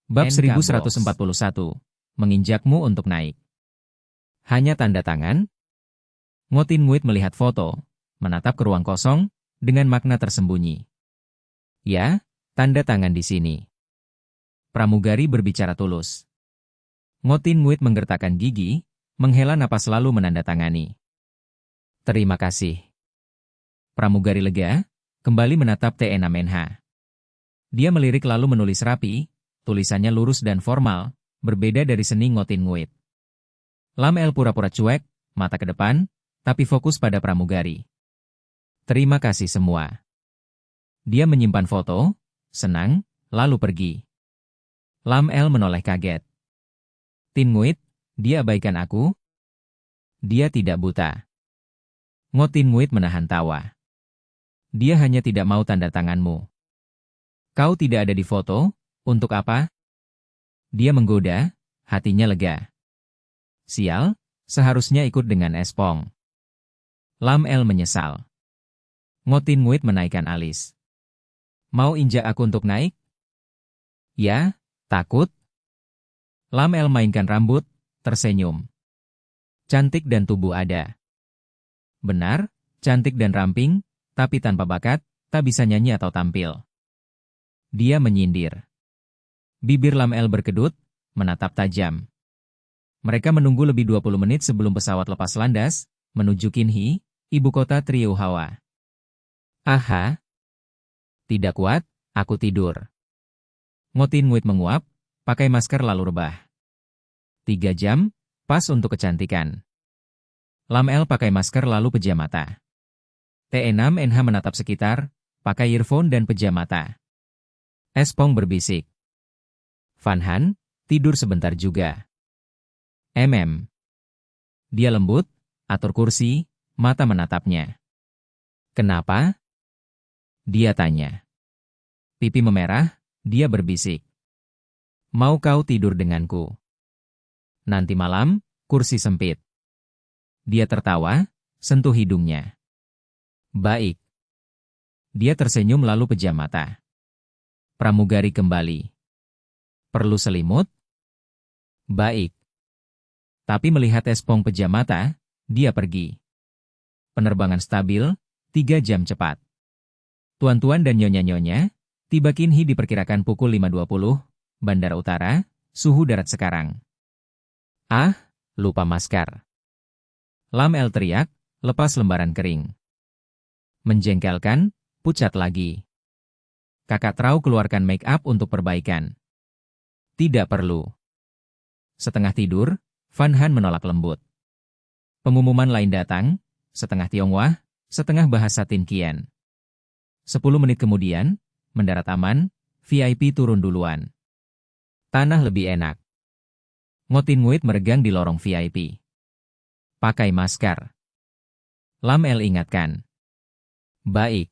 Bab NK 1141. Menginjakmu untuk naik. Hanya tanda tangan? Ngotin Nguit melihat foto, menatap ke ruang kosong, dengan makna tersembunyi. Ya, tanda tangan di sini. Pramugari berbicara tulus. Ngotin Nguit menggertakkan gigi, menghela napas lalu menandatangani. Terima kasih. Pramugari lega, kembali menatap T6NH. Dia melirik lalu menulis rapi, tulisannya lurus dan formal, berbeda dari seni Ngotin Nguit. Lam El pura-pura cuek, mata ke depan, tapi fokus pada pramugari. Terima kasih semua. Dia menyimpan foto, senang, lalu pergi. Lam El menoleh kaget. Tin Nguit, dia abaikan aku? Dia tidak buta. Ngotin Nguit menahan tawa. Dia hanya tidak mau tanda tanganmu. Kau tidak ada di foto, untuk apa? Dia menggoda, hatinya lega. Sial, seharusnya ikut dengan Espong. Lam El menyesal. Ngotin Nguit menaikkan alis. Mau injak aku untuk naik? Ya, takut? Lam El mainkan rambut, tersenyum. Cantik dan tubuh ada. Benar, cantik dan ramping, tapi tanpa bakat, tak bisa nyanyi atau tampil. Dia menyindir. Bibir Lam El berkedut, menatap tajam. Mereka menunggu lebih 20 menit sebelum pesawat lepas landas, menuju Kinhi, ibu kota Triuhawa. Aha. Tidak kuat, aku tidur. Ngotin Nguit menguap, pakai masker lalu rebah. 3 jam, pas untuk kecantikan. Lam El pakai masker lalu pejam mata. T6NH menatap sekitar, pakai earphone dan pejam mata. Espong berbisik. Van Han, tidur sebentar juga. Dia lembut, atur kursi, mata menatapnya. Kenapa? Dia tanya. Pipi memerah, dia berbisik. Mau kau tidur denganku? Nanti malam, kursi sempit. Dia tertawa, sentuh hidungnya. Baik. Dia tersenyum lalu pejam mata. Pramugari kembali. Perlu selimut? Baik. Tapi melihat Espong pejam mata, dia pergi. Penerbangan stabil, 3 jam cepat. Tuan-tuan dan nyonya-nyonya, tiba Kinhi diperkirakan pukul 5.20, Bandara Utara, suhu darat sekarang. Ah, lupa masker. Lam El teriak, lepas lembaran kering. Menjengkelkan, pucat lagi. Kakak Trau keluarkan make up untuk perbaikan. Tidak perlu. Setengah tidur, Van Han menolak lembut. Pengumuman lain datang, setengah Tionghoa, setengah bahasa Tinkian. 10 menit kemudian, mendarat aman, VIP turun duluan. Tanah lebih enak. Ngotin Nguit meregang di lorong VIP. Pakai masker. Lam El ingatkan. Baik.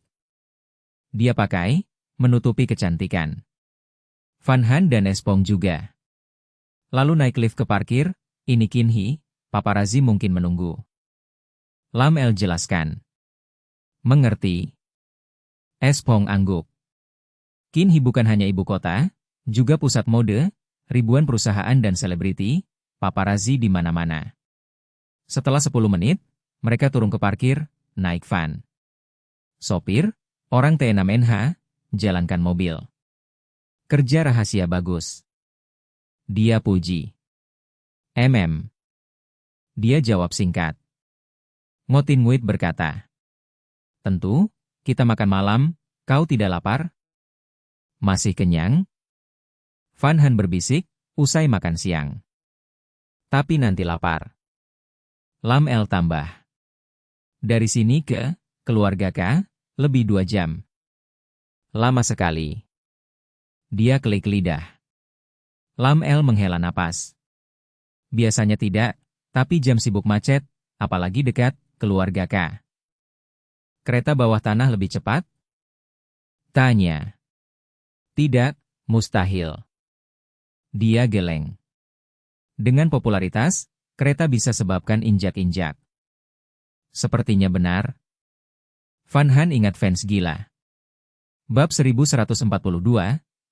Dia pakai, menutupi kecantikan. Van Han dan Espong juga. Lalu naik lift ke parkir, ini Kinhi, paparazi mungkin menunggu. Lam El jelaskan. Mengerti. Espong angguk. Kinhi bukan hanya ibu kota, juga pusat mode, ribuan perusahaan dan selebriti, paparazi di mana-mana. Setelah 10 menit, mereka turun ke parkir, naik van. Sopir, orang T6NH, jalankan mobil. Kerja rahasia bagus. Dia puji. Dia jawab singkat. Ngotin Nguit berkata. Tentu, kita makan malam, kau tidak lapar? Masih kenyang? Van Han berbisik, usai makan siang. Tapi nanti lapar. Lam El tambah. Dari sini ke, keluarga K, lebih 2 jam. Lama sekali. Dia klik lidah. Lam El menghela napas. Biasanya tidak, tapi jam sibuk macet, apalagi dekat, keluarga K. Kereta bawah tanah lebih cepat? Tanya. Tidak, mustahil. Dia geleng. Dengan popularitas, kereta bisa sebabkan injak-injak. Sepertinya benar. Van Han ingat fans gila. Bab 1142,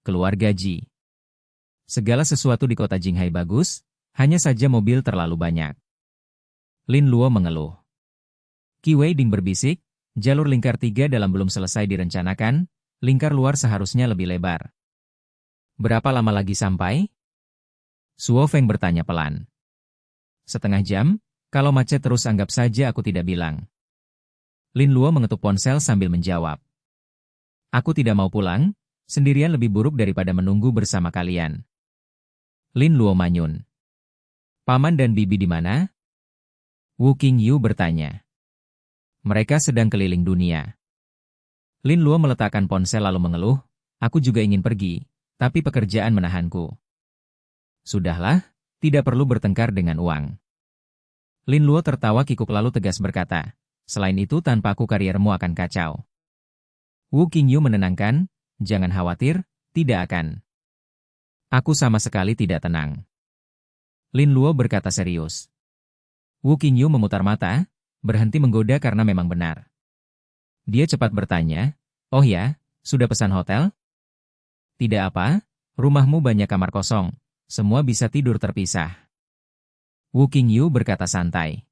Keluarga Ji. Segala sesuatu di kota Jinghai bagus, hanya saja mobil terlalu banyak. Lin Luo mengeluh. Qi Weiding berbisik, jalur lingkar 3 dalam belum selesai direncanakan, lingkar luar seharusnya lebih lebar. Berapa lama lagi sampai? Suo Feng bertanya pelan. Setengah jam, kalau macet terus anggap saja aku tidak bilang. Lin Luo mengetuk ponsel sambil menjawab. Aku tidak mau pulang, sendirian lebih buruk daripada menunggu bersama kalian. Lin Luo manyun. Paman dan bibi di mana? Wu Qingyu bertanya. Mereka sedang keliling dunia. Lin Luo meletakkan ponsel lalu mengeluh, aku juga ingin pergi, tapi pekerjaan menahanku. Sudahlah, tidak perlu bertengkar dengan uang. Lin Luo tertawa kikuk lalu tegas berkata, selain itu tanpa aku kariermu akan kacau. Wu Qingyu menenangkan, jangan khawatir, tidak akan. Aku sama sekali tidak tenang. Lin Luo berkata serius. Wu Qingyu memutar mata, berhenti menggoda karena memang benar. Dia cepat bertanya, oh ya, sudah pesan hotel? Tidak apa, rumahmu banyak kamar kosong, semua bisa tidur terpisah. Wu Qingyu berkata santai.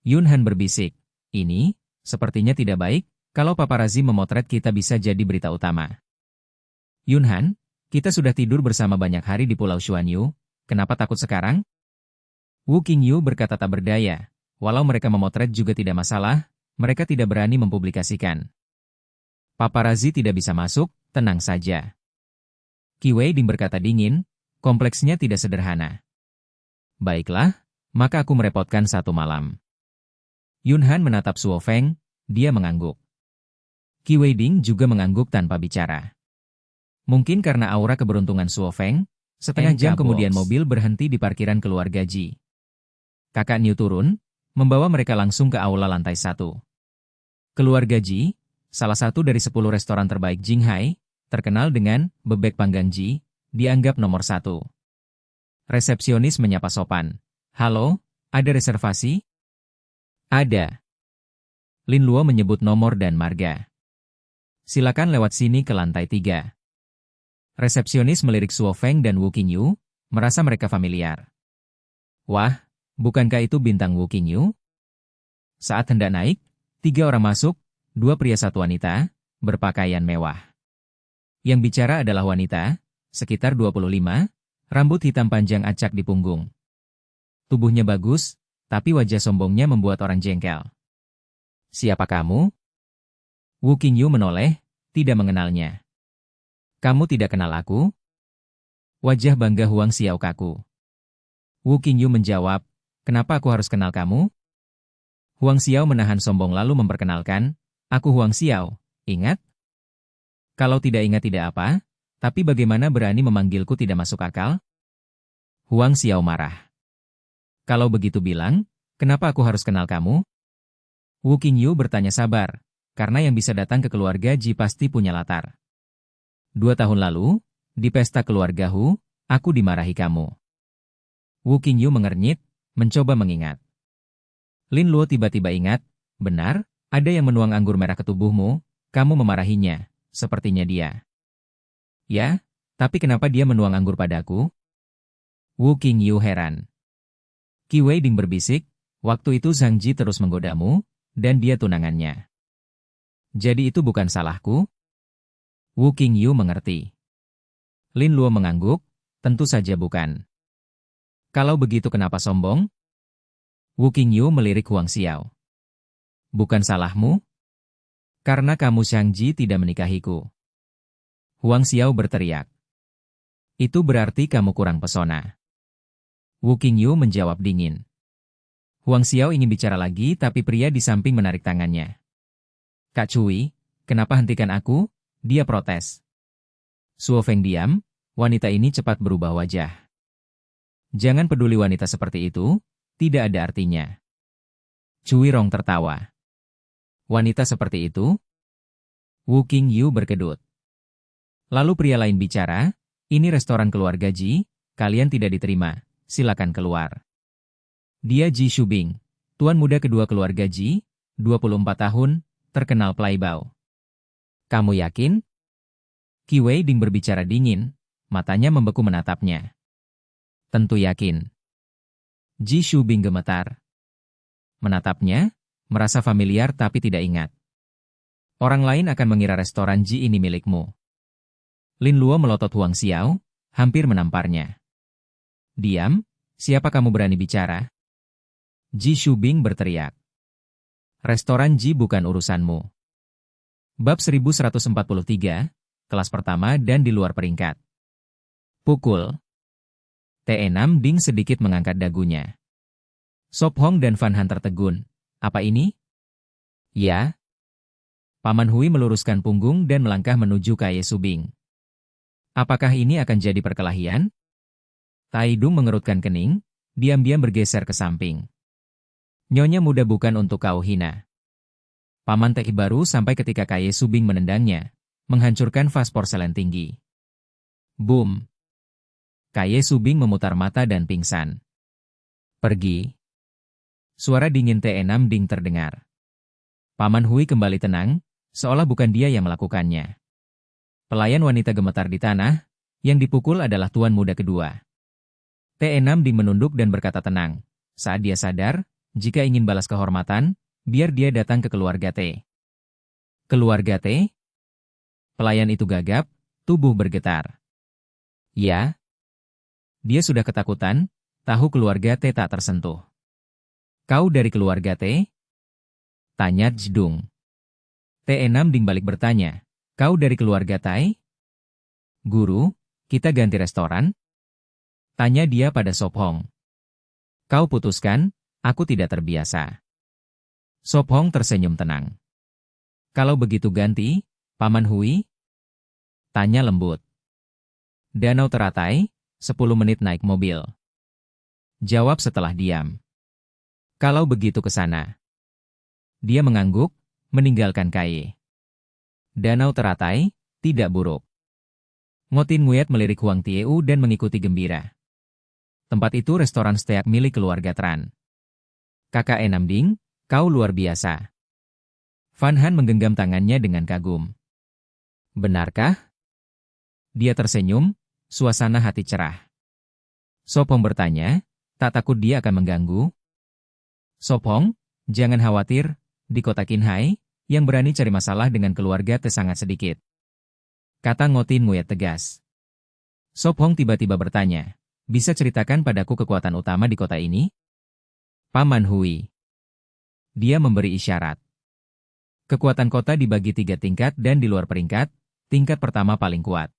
Yun Han berbisik, ini, sepertinya tidak baik, kalau paparazi memotret kita bisa jadi berita utama. Yun Han, kita sudah tidur bersama banyak hari di Pulau Xuanyu, kenapa takut sekarang? Wu Qingyu berkata tak berdaya, walau mereka memotret juga tidak masalah, mereka tidak berani mempublikasikan. Paparazi tidak bisa masuk, tenang saja. Qi Weiding berkata dingin, kompleksnya tidak sederhana. Baiklah, maka aku merepotkan satu malam. Yun Han menatap Suo Feng, dia mengangguk. Qi Weiding juga mengangguk tanpa bicara. Mungkin karena aura keberuntungan Suo Feng, setengah jam kemudian mobil berhenti di parkiran keluarga Ji. Kakak Niu turun, membawa mereka langsung ke aula lantai 1. Keluarga Ji, salah satu dari 10 restoran terbaik Jinghai, terkenal dengan bebek panggang Ji, dianggap nomor 1. Resepsionis menyapa sopan. Halo, ada reservasi? Ada. Lin Luo menyebut nomor dan marga. Silakan lewat sini ke lantai 3. Resepsionis melirik Suo Feng dan Wu Qingyu, merasa mereka familiar. Wah, bukankah itu bintang Wu Qingyu? Saat hendak naik, 3 orang masuk, 2 pria 1 wanita, berpakaian mewah. Yang bicara adalah wanita, sekitar 25, rambut hitam panjang acak di punggung. Tubuhnya bagus, tapi wajah sombongnya membuat orang jengkel. Siapa kamu? Wu Qingyu menoleh, tidak mengenalnya. Kamu tidak kenal aku? Wajah bangga Huang Xiao kaku. Wu Qingyu menjawab, kenapa aku harus kenal kamu? Huang Xiao menahan sombong lalu memperkenalkan, aku Huang Xiao, ingat? Kalau tidak ingat tidak apa, tapi bagaimana berani memanggilku tidak masuk akal? Huang Xiao marah. Kalau begitu bilang, kenapa aku harus kenal kamu? Wu Qingyu bertanya sabar, karena yang bisa datang ke keluarga Ji pasti punya latar. 2 tahun lalu, di pesta keluarga Hu, aku dimarahi kamu. Wu Qingyu mengernyit, mencoba mengingat. Lin Luo tiba-tiba ingat, benar, ada yang menuang anggur merah ke tubuhmu, kamu memarahinya, sepertinya dia. Ya, tapi kenapa dia menuang anggur padaku? Wu Qingyu heran. Qi Weiding berbisik, waktu itu Zhang Ji terus menggodamu, dan dia tunangannya. Jadi itu bukan salahku? Wu Qingyu mengerti. Lin Luo mengangguk, tentu saja bukan. Kalau begitu kenapa sombong? Wu Qingyu melirik Huang Xiao. Bukan salahmu? Karena kamu Zhang Ji tidak menikahiku. Huang Xiao berteriak. Itu berarti kamu kurang pesona. Wu Qingyu menjawab dingin. Huang Xiao ingin bicara lagi tapi pria di samping menarik tangannya. Kak Cui, kenapa hentikan aku? Dia protes. Suo Feng diam, wanita ini cepat berubah wajah. Jangan peduli wanita seperti itu, tidak ada artinya. Cui Rong tertawa. Wanita seperti itu? Wu Qingyu berkedut. Lalu pria lain bicara, ini restoran keluarga Ji, kalian tidak diterima, silakan keluar. Dia Ji Shubing, tuan muda kedua keluarga Ji, 24 tahun, terkenal playboy. Kamu yakin? Qi Weiding berbicara dingin, Matanya membeku menatapnya. Tentu yakin. Ji Shubing gemetar. Menatapnya, merasa familiar tapi tidak ingat. Orang lain akan mengira restoran Ji ini milikmu. Lin Luo melotot Huang Xiao, hampir menamparnya. Diam, siapa kamu berani bicara? Ji Shubing berteriak. Restoran Ji bukan urusanmu. Bab 1143, kelas pertama dan di luar peringkat. Pukul. TE6 Ding sedikit mengangkat dagunya. Sop Hong dan Van Han tertegun. Apa ini? Ya. Paman Hui meluruskan punggung dan melangkah menuju Kaye Subing. Apakah ini akan jadi perkelahian? Tai Dung mengerutkan kening, diam-diam bergeser ke samping. Nyonya muda bukan untuk kau hina. Paman Teh baru sampai ketika Kaye Subing menendangnya, menghancurkan vas porselen tinggi. Boom! Kaye Subing memutar mata dan pingsan. Pergi. Suara dingin TE6 Ding terdengar. Paman Hui kembali tenang, seolah bukan dia yang melakukannya. Pelayan wanita gemetar di tanah, yang dipukul adalah tuan muda kedua. TE6 Ding menunduk dan berkata tenang. Saat dia sadar, jika ingin balas kehormatan, biar dia datang ke keluarga T. Keluarga T? Pelayan itu gagap, tubuh bergetar. Ya. Dia sudah ketakutan, tahu keluarga T tak tersentuh. Kau dari keluarga T? Tanya Jdung. TE6 Ding balik bertanya, kau dari keluarga Tai? Guru, kita ganti restoran? Tanya dia pada Sop Hong. Kau putuskan, aku tidak terbiasa. Sop Hong tersenyum tenang. Kalau begitu ganti, Paman Hui? Tanya lembut. Danau teratai, 10 menit naik mobil. Jawab setelah diam. Kalau begitu ke sana. Dia mengangguk, meninggalkan Kaye. Danau teratai, tidak buruk. Ngotin Nguyat melirik Huang Tieu dan mengikuti gembira. Tempat itu restoran steak milik keluarga Tran. Kakak Enam Ding, kau luar biasa. Van Han menggenggam tangannya dengan kagum. Benarkah? Dia tersenyum, suasana hati cerah. Sop Hong bertanya, tak takut dia akan mengganggu? Sop Hong, jangan khawatir, di kota Qinghai, yang berani cari masalah dengan keluarga Te sangat sedikit. Kata Ngotin Nguyat tegas. Sop Hong tiba-tiba bertanya, bisa ceritakan padaku kekuatan utama di kota ini? Paman Hui. Dia memberi isyarat. Kekuatan kota dibagi 3 tingkat dan di luar peringkat, tingkat pertama paling kuat.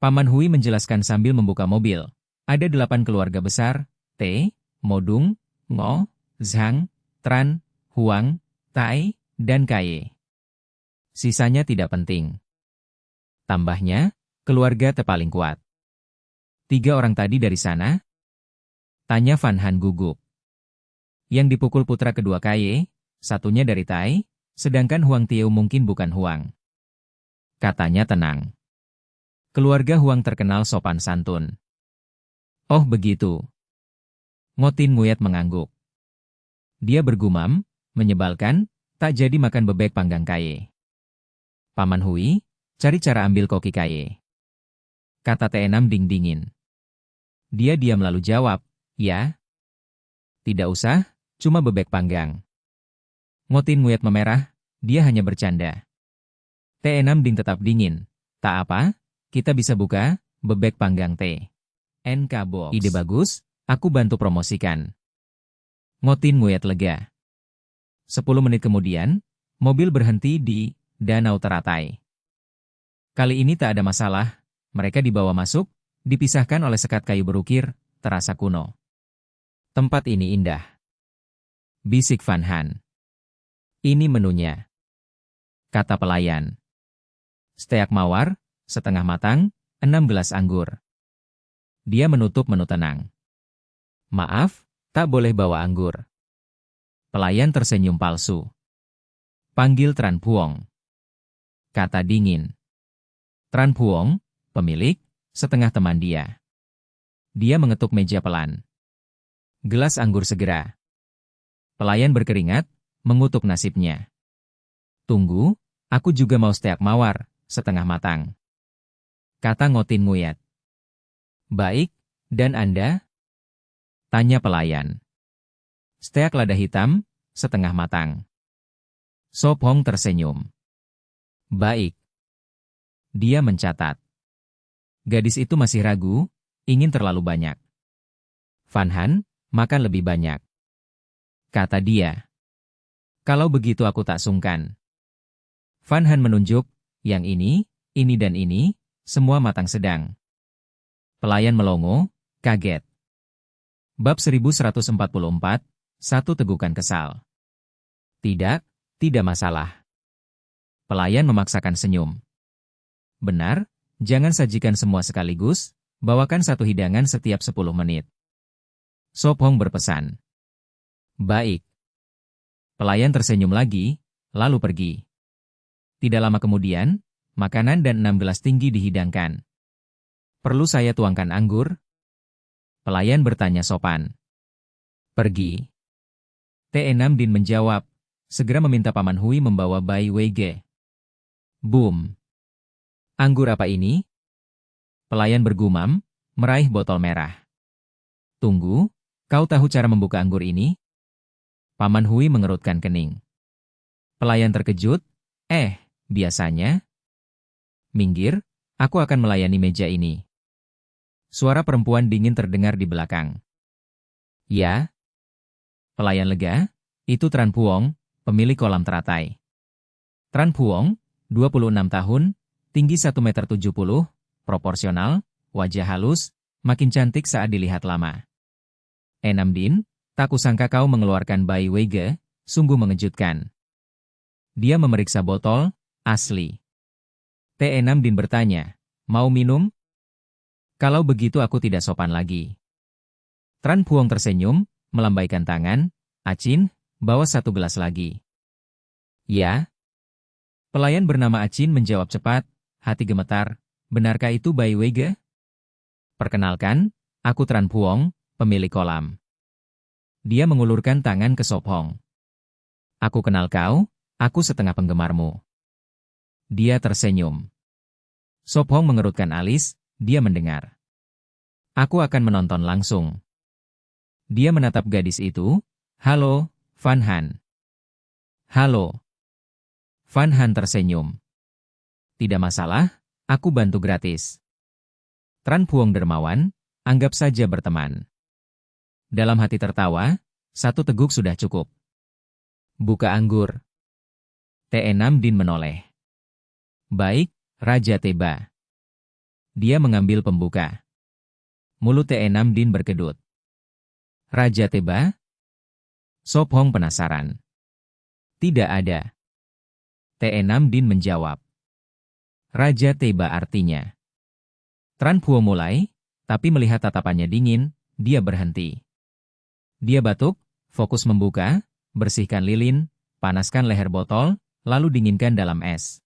Paman Hui menjelaskan sambil membuka mobil. Ada 8 keluarga besar, T, Modung, Ngo, Zhang, Tran, Huang, Tai, dan Kaye. Sisanya tidak penting. Tambahnya, keluarga Te paling kuat. 3 orang tadi dari sana? Tanya Van Han gugup. Yang dipukul putra kedua Kaye, satunya dari Tai, sedangkan Huang Tieu mungkin bukan Huang. Katanya tenang. Keluarga Huang terkenal sopan santun. Oh begitu. Ngotin Nguyat mengangguk. Dia bergumam, menyebalkan, tak jadi makan bebek panggang Kaye. Paman Hui, cari cara ambil koki Kaye. Kata TE6 Ding dingin. Dia diam lalu jawab, ya. Tidak usah, cuma bebek panggang. Ngotin Nguyat memerah, dia hanya bercanda. TE6 Ding tetap dingin. Tak apa, kita bisa buka bebek panggang T. NK Box. Ide bagus, aku bantu promosikan. Ngotin Nguyat lega. 10 menit kemudian, mobil berhenti di Danau Teratai. Kali ini tak ada masalah, mereka dibawa masuk, dipisahkan oleh sekat kayu berukir, terasa kuno. Tempat ini indah. Bisik Van Han. Ini menunya. Kata pelayan. Steak mawar, setengah matang, 6 gelas anggur. Dia menutup menu tenang. Maaf, tak boleh bawa anggur. Pelayan tersenyum palsu. Panggil Tran Puong. Kata dingin. Tran Puong, pemilik, setengah teman dia. Dia mengetuk meja pelan. Gelas anggur segera. Pelayan berkeringat, mengutuk nasibnya. Tunggu, aku juga mau steak mawar, setengah matang. Kata Ngotin Nguyat. Baik, dan Anda? Tanya pelayan. Steak lada hitam, setengah matang. Sop Hong tersenyum. Baik. Dia mencatat. Gadis itu masih ragu, ingin terlalu banyak. Van Han, makan lebih banyak. Kata dia. Kalau begitu aku tak sungkan. Van Han menunjuk, yang ini dan ini, semua matang sedang. Pelayan melongo, kaget. Bab 1144, satu tegukan kesal. Tidak masalah. Pelayan memaksakan senyum. Benar, jangan sajikan semua sekaligus, bawakan satu hidangan setiap 10 menit. Sop Hong berpesan. Baik. Pelayan tersenyum lagi, lalu pergi. Tidak lama kemudian, makanan dan 6 gelas tinggi dihidangkan. Perlu saya tuangkan anggur? Pelayan bertanya sopan. Pergi. Te Nam Din menjawab, segera meminta Paman Hui membawa Bai Weige. Boom. Anggur apa ini? Pelayan bergumam, meraih botol merah. Tunggu, kau tahu cara membuka anggur ini? Paman Hui mengerutkan kening. Pelayan terkejut, biasanya. Minggir, aku akan melayani meja ini. Suara perempuan dingin terdengar di belakang. Ya. Pelayan lega, itu Tran Puong, pemilik kolam teratai. Tran Puong, 26 tahun, tinggi 1,70 m, proporsional, wajah halus, makin cantik saat dilihat lama. Enam Din, tak kusangka kau mengeluarkan Bai Weige, sungguh mengejutkan. Dia memeriksa botol, asli. Te Nam Din bertanya, mau minum? Kalau begitu aku tidak sopan lagi. Tran Puong tersenyum, melambaikan tangan, Acin, bawa 1 gelas lagi. Ya. Pelayan bernama Acin menjawab cepat, hati gemetar, benarkah itu Bai Weige? Perkenalkan, aku Tran Puong, pemilik kolam. Dia mengulurkan tangan ke Sop Hong. Aku kenal kau, aku setengah penggemarmu. Dia tersenyum. Sop Hong mengerutkan alis, dia mendengar. Aku akan menonton langsung. Dia menatap gadis itu. Halo, Van Han. Halo. Van Han tersenyum. Tidak masalah, aku bantu gratis. Tran Puong dermawan, anggap saja berteman. Dalam hati tertawa, 1 teguk sudah cukup. Buka anggur. Te Nam Din menoleh. Baik, Raja Teba. Dia mengambil pembuka. Mulut Te Nam Din berkedut. Raja Teba? Sop Hong penasaran. Tidak ada. Te Nam Din menjawab. Raja Teba artinya. Tran Puong mulai, tapi melihat tatapannya dingin, dia berhenti. Dia batuk, fokus membuka, bersihkan lilin, panaskan leher botol, lalu dinginkan dalam es.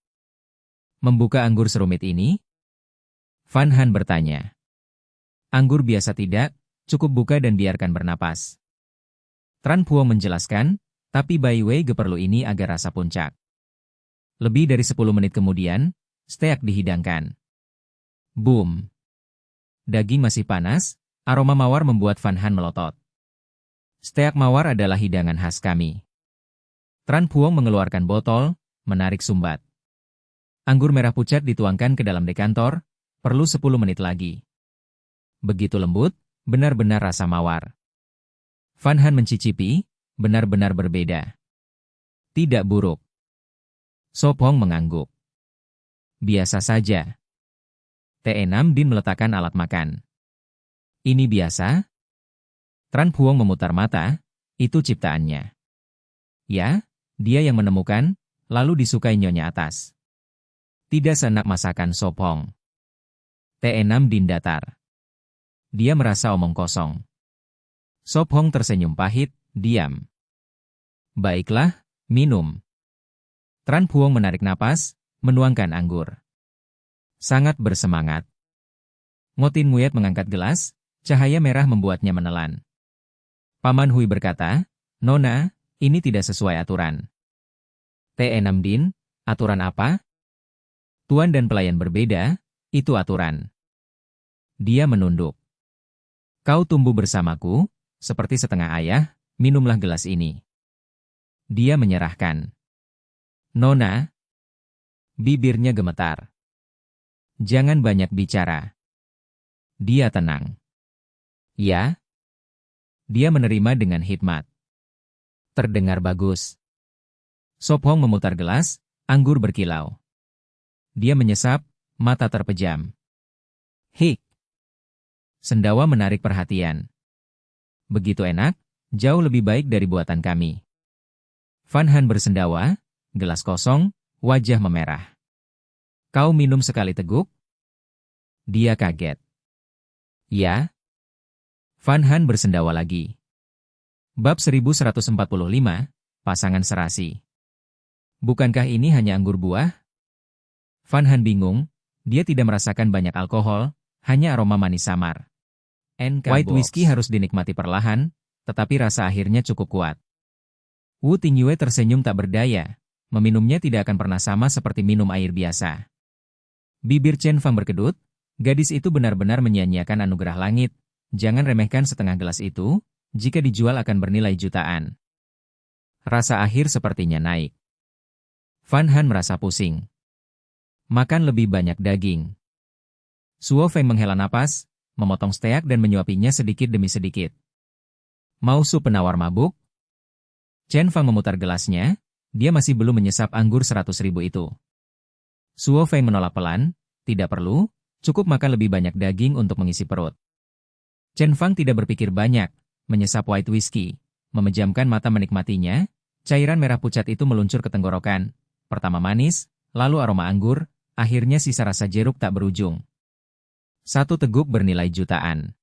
Membuka anggur serumit ini? Van Han bertanya. Anggur biasa tidak, cukup buka dan biarkan bernapas. Tran Puong menjelaskan, tapi Bai Weige perlu ini agar rasa puncak. Lebih dari 10 menit kemudian, steak dihidangkan. Boom. Daging masih panas, aroma mawar membuat Van Han melotot. Steak mawar adalah hidangan khas kami. Tran Puong mengeluarkan botol, menarik sumbat. Anggur merah pucat dituangkan ke dalam dekantor, perlu 10 menit lagi. Begitu lembut, benar-benar rasa mawar. Van Han mencicipi, benar-benar berbeda. Tidak buruk. Sop Hong mengangguk. Biasa saja. Te Nam Din meletakkan alat makan. Ini biasa? Tran Puong memutar mata, itu ciptaannya. Ya, dia yang menemukan, lalu disukai nyonya atas. Tidak seenak masakan Sop Hong. Te Nam Din datar. Dia merasa omong kosong. Sop Hong tersenyum pahit, diam. Baiklah, minum. Tran Puong menarik napas, menuangkan anggur. Sangat bersemangat. Ngotin Nguyet mengangkat gelas, cahaya merah membuatnya menelan. Paman Hui berkata, Nona, ini tidak sesuai aturan. Te Nam Din, aturan apa? Tuan dan pelayan berbeda, itu aturan. Dia menunduk. Kau tumbuh bersamaku, seperti setengah ayah, minumlah gelas ini. Dia menyerahkan. Nona. Bibirnya gemetar. Jangan banyak bicara. Dia tenang. Ya. Dia menerima dengan hikmat. Terdengar bagus. Sophong memutar gelas, anggur berkilau. Dia menyesap, mata terpejam. Hik. Sendawa menarik perhatian. Begitu enak, jauh lebih baik dari buatan kami. Van Han bersendawa, gelas kosong, wajah memerah. Kau minum sekali teguk? Dia kaget. Ya. Van Han bersendawa lagi. Bab 1145, Pasangan Serasi. Bukankah ini hanya anggur buah? Van Han bingung, dia tidak merasakan banyak alkohol, hanya aroma manis samar. White whiskey harus dinikmati perlahan, tetapi rasa akhirnya cukup kuat. Wu Tingyue tersenyum tak berdaya, meminumnya tidak akan pernah sama seperti minum air biasa. Bibir Chen Fang berkedut, gadis itu benar-benar menyia-nyiakan anugerah langit, jangan remehkan setengah gelas itu, jika dijual akan bernilai jutaan. Rasa akhir sepertinya naik. Van Han merasa pusing. Makan lebih banyak daging. Suo Feng menghela napas, memotong steak dan menyuapinya sedikit demi sedikit. Mau sup penawar mabuk? Chen Fang memutar gelasnya, dia masih belum menyesap anggur 100.000 itu. Suo Feng menolak pelan, tidak perlu, cukup makan lebih banyak daging untuk mengisi perut. Chen Fang tidak berpikir banyak, menyesap white whiskey, memejamkan mata menikmatinya, cairan merah pucat itu meluncur ke tenggorokan, pertama manis, lalu aroma anggur, akhirnya sisa rasa jeruk tak berujung. Satu teguk bernilai jutaan.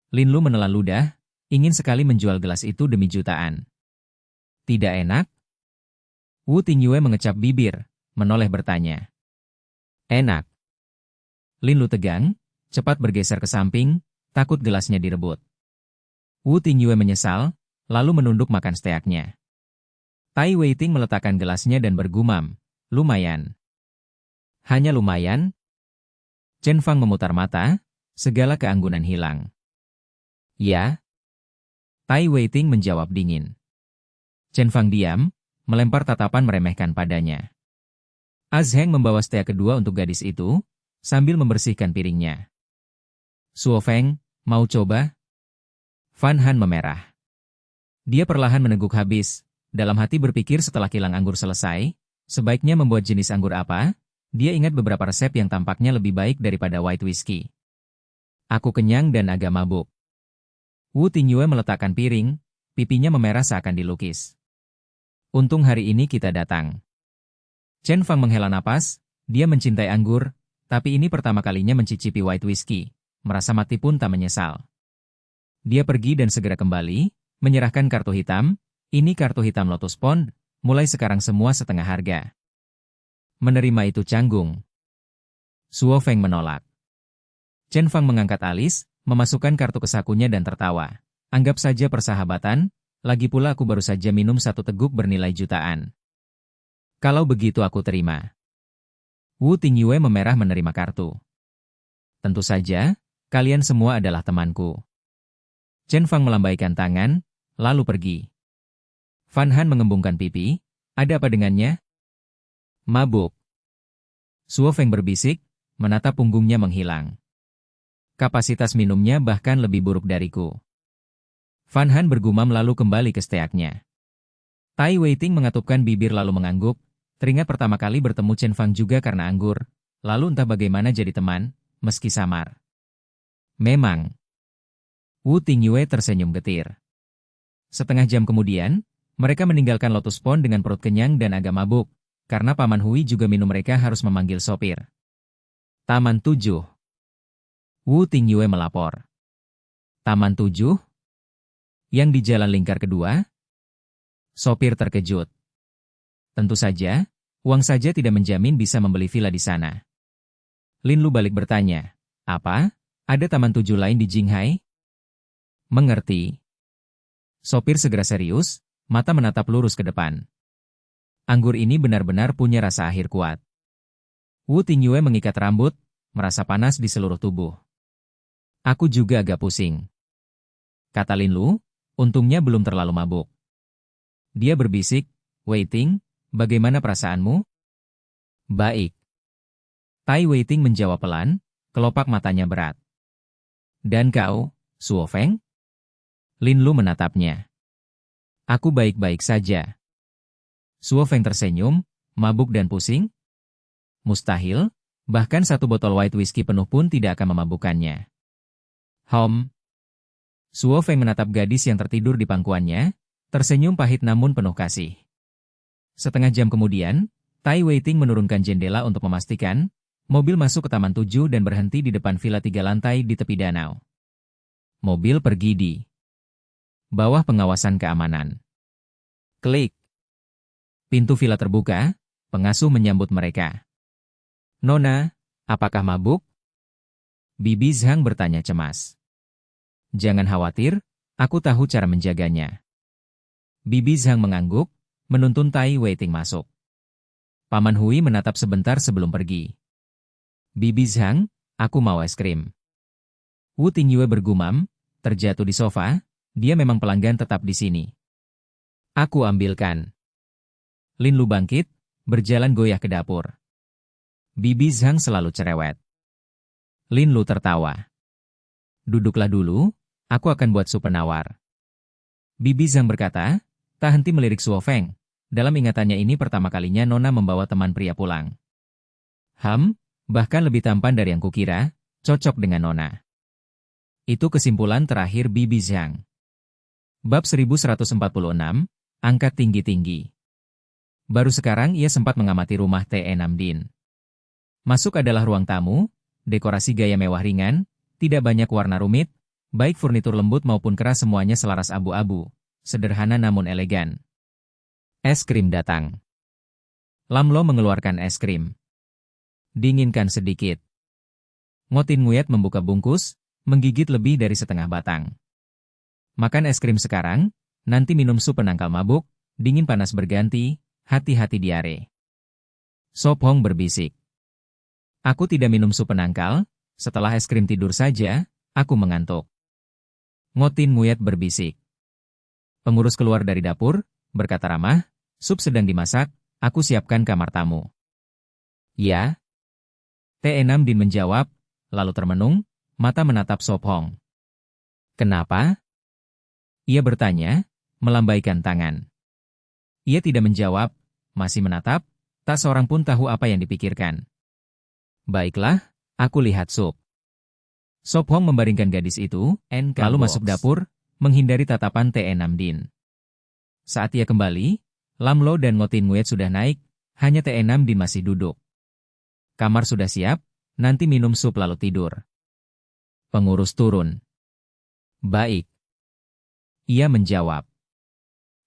Lin Lu menelan ludah, ingin sekali menjual gelas itu demi jutaan. Tidak enak? Wu Tingyue mengecap bibir, menoleh bertanya. Enak. Lin Lu tegang, cepat bergeser ke samping, takut gelasnya direbut. Wu Tingyue menyesal, lalu menunduk makan steaknya. Tai Weiting meletakkan gelasnya dan bergumam, lumayan. Hanya lumayan? Chen Fang memutar mata, segala keanggunan hilang. Ya. Tai Weiting menjawab dingin. Chen Fang diam, melempar tatapan meremehkan padanya. Azheng membawa steak kedua untuk gadis itu, sambil membersihkan piringnya. Suo Feng, mau coba? Van Han memerah. Dia perlahan meneguk habis, dalam hati berpikir setelah kilang anggur selesai, sebaiknya membuat jenis anggur apa? Dia ingat beberapa resep yang tampaknya lebih baik daripada white whiskey. Aku kenyang dan agak mabuk. Wu Tingyue meletakkan piring, pipinya memerah seakan dilukis. Untung hari ini kita datang. Chen Fang menghela napas, dia mencintai anggur, tapi ini pertama kalinya mencicipi white whiskey, merasa mati pun tak menyesal. Dia pergi dan segera kembali, menyerahkan kartu hitam, ini kartu hitam Lotus Pond, mulai sekarang semua setengah harga. Menerima itu canggung. Suo Feng menolak. Chen Fang mengangkat alis, memasukkan kartu ke sakunya dan tertawa. Anggap saja persahabatan, lagi pula aku baru saja minum satu teguk bernilai jutaan. Kalau begitu aku terima. Wu Tingyue memerah menerima kartu. Tentu saja, kalian semua adalah temanku. Chen Fang melambaikan tangan, lalu pergi. Van Han mengembungkan pipi, ada apa dengannya? Mabuk. Suo Feng berbisik, menatap punggungnya menghilang. Kapasitas minumnya bahkan lebih buruk dariku. Van Han bergumam lalu kembali ke steaknya. Tai Weiting mengatupkan bibir lalu mengangguk, teringat pertama kali bertemu Chen Fang juga karena anggur, lalu entah bagaimana jadi teman, meski samar. Memang. Wu Tingyue tersenyum getir. Setengah jam kemudian, mereka meninggalkan Lotus Pond dengan perut kenyang dan agak mabuk, karena Paman Hui juga minum mereka harus memanggil sopir. Taman 7. Wu Tingyue melapor. Taman 7? Yang di jalan lingkar kedua? Sopir terkejut. Tentu saja, uang saja tidak menjamin bisa membeli villa di sana. Lin Lu balik bertanya, apa? Ada taman 7 lain di Jinghai? Mengerti. Sopir segera serius, mata menatap lurus ke depan. Anggur ini benar-benar punya rasa akhir kuat. Wu Tingyue mengikat rambut, merasa panas di seluruh tubuh. Aku juga agak pusing, kata Lin Lu, untungnya belum terlalu mabuk. Dia berbisik, Wei-ting, bagaimana perasaanmu? Baik. Tai Wei-ting menjawab pelan, kelopak matanya berat. Dan kau, Suo Feng? Lin Lu menatapnya. Aku baik-baik saja. Suo Feng tersenyum, mabuk dan pusing? Mustahil, bahkan satu botol white whiskey penuh pun tidak akan memabukkannya. Suo Feng menatap gadis yang tertidur di pangkuannya, tersenyum pahit namun penuh kasih. Setengah jam kemudian, Tai Wei-ting menurunkan jendela untuk memastikan mobil masuk ke Taman 7 dan berhenti di depan villa 3 lantai di tepi danau. Mobil pergi di bawah pengawasan keamanan. Klik. Pintu villa terbuka, pengasuh menyambut mereka. Nona, apakah mabuk? Bibi Zhang bertanya cemas. Jangan khawatir, aku tahu cara menjaganya. Bibi Zhang mengangguk, menuntun Tai Wei-ting masuk. Paman Hui menatap sebentar sebelum pergi. Bibi Zhang, aku mau es krim. Wu Tingyue bergumam, terjatuh di sofa, dia memang pelanggan tetap di sini. Aku ambilkan. Lin Lu bangkit, berjalan goyah ke dapur. Bibi Zhang selalu cerewet. Lin Lu tertawa. Duduklah dulu, aku akan buat sup penawar. Bibi Zhang berkata, tak henti melirik Suo Feng. Dalam ingatannya ini pertama kalinya Nona membawa teman pria pulang. Bahkan lebih tampan dari yang kukira, cocok dengan Nona. Itu kesimpulan terakhir Bibi Zhang. Bab 1146, angkat tinggi-tinggi. Baru sekarang ia sempat mengamati rumah TE Namdin. Masuk adalah ruang tamu, dekorasi gaya mewah ringan, tidak banyak warna rumit, baik furnitur lembut maupun keras semuanya selaras abu-abu, sederhana namun elegan. Es krim datang. Lam Lo mengeluarkan es krim. Dinginkan sedikit. Ngotin Nguyat membuka bungkus, menggigit lebih dari setengah batang. Makan es krim sekarang, nanti minum sup penangkal mabuk, dingin panas berganti, hati-hati diare. Sop Hong berbisik. Aku tidak minum sup penangkal, setelah es krim tidur saja, aku mengantuk. Ngotin Nguyat berbisik. Pengurus keluar dari dapur, berkata ramah, sup sedang dimasak, aku siapkan kamar tamu. Ya. TE Namdin menjawab, lalu termenung, mata menatap Sop Hong. Kenapa? Ia bertanya, melambaikan tangan. Ia tidak menjawab, masih menatap, tak seorang pun tahu apa yang dipikirkan. Baiklah, aku lihat sup. Sop Hong membaringkan gadis itu, lalu masuk dapur, menghindari tatapan TE Namdin. Saat ia kembali, Lam Lo dan Ngotin Nguyat sudah naik, hanya TE Namdin masih duduk. Kamar sudah siap, nanti minum sup lalu tidur. Pengurus turun. Baik. Ia menjawab.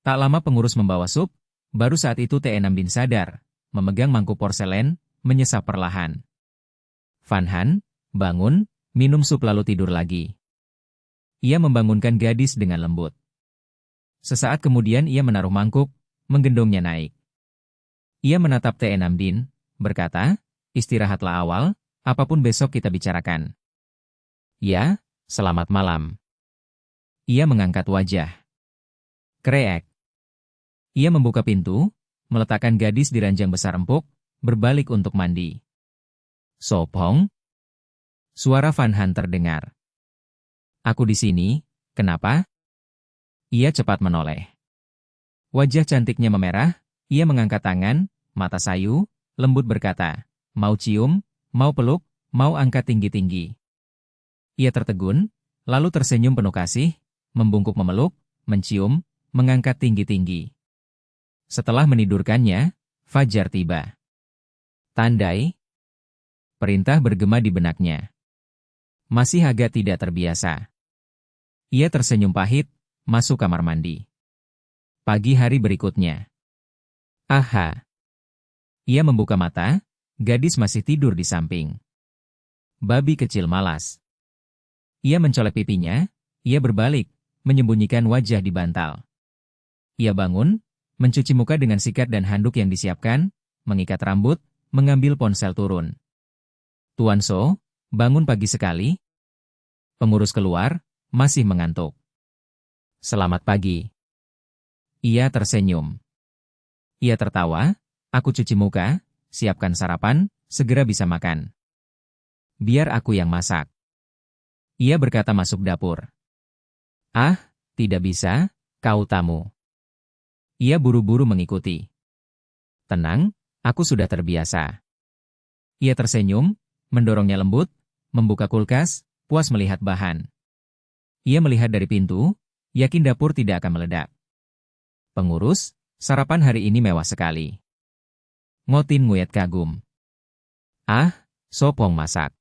Tak lama pengurus membawa sup, baru saat itu TE Namdin sadar, memegang mangkuk porselen, menyesap perlahan. Van Han, bangun, minum sup lalu tidur lagi. Ia membangunkan gadis dengan lembut. Sesaat kemudian ia menaruh mangkuk, menggendongnya naik. Ia menatap TE Namdin, berkata, istirahatlah awal, apapun besok kita bicarakan. Ya, selamat malam. Ia mengangkat wajah. Kreek. Ia membuka pintu, meletakkan gadis di ranjang besar empuk, berbalik untuk mandi. Sop Hong? Suara Van Han terdengar. Aku di sini, kenapa? Ia cepat menoleh. Wajah cantiknya memerah, ia mengangkat tangan, mata sayu, lembut berkata, mau cium, mau peluk, mau angkat tinggi-tinggi. Ia tertegun, lalu tersenyum penuh kasih, membungkuk memeluk, mencium, mengangkat tinggi-tinggi. Setelah menidurkannya, fajar tiba. Tandai. Perintah bergema di benaknya. Masih agak tidak terbiasa. Ia tersenyum pahit, masuk kamar mandi. Pagi hari berikutnya. Aha. Ia membuka mata, gadis masih tidur di samping. Babi kecil malas. Ia mencolek pipinya, ia berbalik, menyembunyikan wajah di bantal. Ia bangun, mencuci muka dengan sikat dan handuk yang disiapkan, mengikat rambut, mengambil ponsel turun. Tuan So, bangun pagi sekali. Pengurus keluar, masih mengantuk. Selamat pagi. Ia tersenyum. Ia tertawa, aku cuci muka, siapkan sarapan, segera bisa makan. Biar aku yang masak. Ia berkata masuk dapur. Ah, tidak bisa, kau tamu. Ia buru-buru mengikuti. Tenang, aku sudah terbiasa. Ia tersenyum, mendorongnya lembut, membuka kulkas, puas melihat bahan. Ia melihat dari pintu, yakin dapur tidak akan meledak. Pengurus, sarapan hari ini mewah sekali. Ngotin Nguyet kagum. Ah, Sopong masak.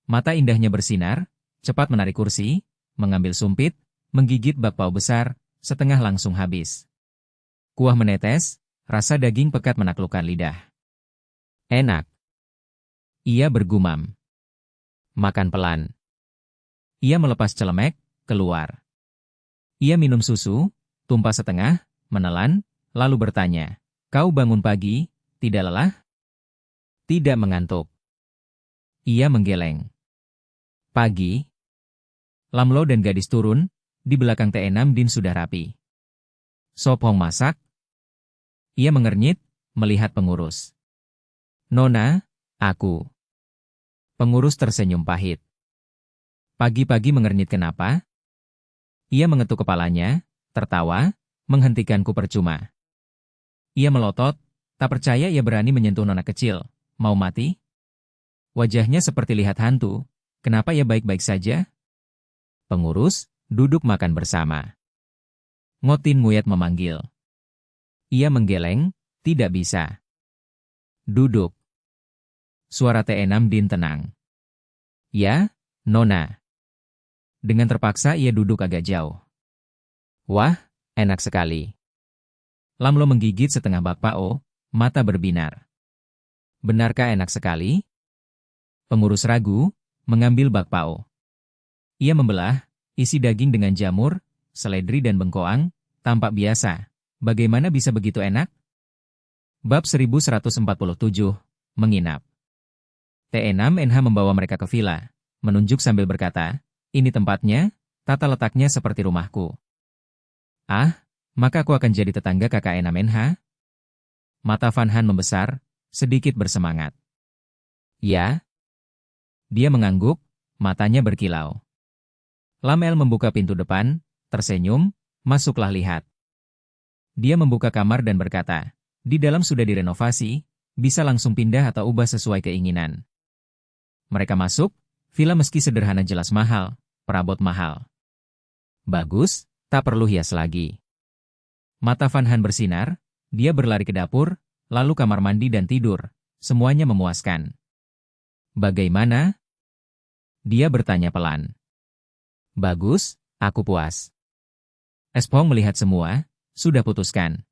Mata indahnya bersinar, cepat menarik kursi, mengambil sumpit, menggigit bakpao besar, setengah langsung habis. Kuah menetes, rasa daging pekat menaklukkan lidah. Enak. Ia bergumam. Makan pelan. Ia melepas celemek, keluar. Ia minum susu, tumpah setengah, menelan, lalu bertanya, kau bangun pagi, tidak lelah? Tidak mengantuk. Ia menggeleng. Pagi. Lamlo dan gadis turun, di belakang T6 Din sudah rapi. Sopong masak. Ia mengernyit, melihat pengurus. Nona, aku. Pengurus tersenyum pahit. Pagi-pagi mengernyit kenapa? Ia mengetuk kepalanya, tertawa, menghentikanku percuma. Ia melotot, tak percaya ia berani menyentuh nona kecil. Mau mati? Wajahnya seperti lihat hantu. Kenapa ia baik-baik saja? Pengurus, duduk makan bersama. Ngotin Nguyet memanggil. Ia menggeleng, tidak bisa. Duduk. Suara T6 Din tenang. Ya, Nona. Dengan terpaksa ia duduk agak jauh. Wah, enak sekali. Lamlo menggigit setengah bakpao, mata berbinar. Benarkah enak sekali? Pengurus ragu, mengambil bakpao. Ia membelah, isi daging dengan jamur, seledri dan bengkoang, tampak biasa. Bagaimana bisa begitu enak? Bab 1147, menginap. T6NH membawa mereka ke villa, menunjuk sambil berkata, ini tempatnya, tata letaknya seperti rumahku. Ah, maka aku akan jadi tetangga kakak N6NH? Mata Van Han membesar, sedikit bersemangat. Ya. Dia mengangguk, matanya berkilau. Lamel membuka pintu depan, tersenyum, masuklah lihat. Dia membuka kamar dan berkata, di dalam sudah direnovasi, bisa langsung pindah atau ubah sesuai keinginan. Mereka masuk, villa meski sederhana jelas mahal, perabot mahal. Bagus, tak perlu hias lagi. Mata Van Han bersinar, dia berlari ke dapur, lalu kamar mandi dan tidur, semuanya memuaskan. Bagaimana? Dia bertanya pelan. Bagus, aku puas. Espong melihat semua, sudah putuskan.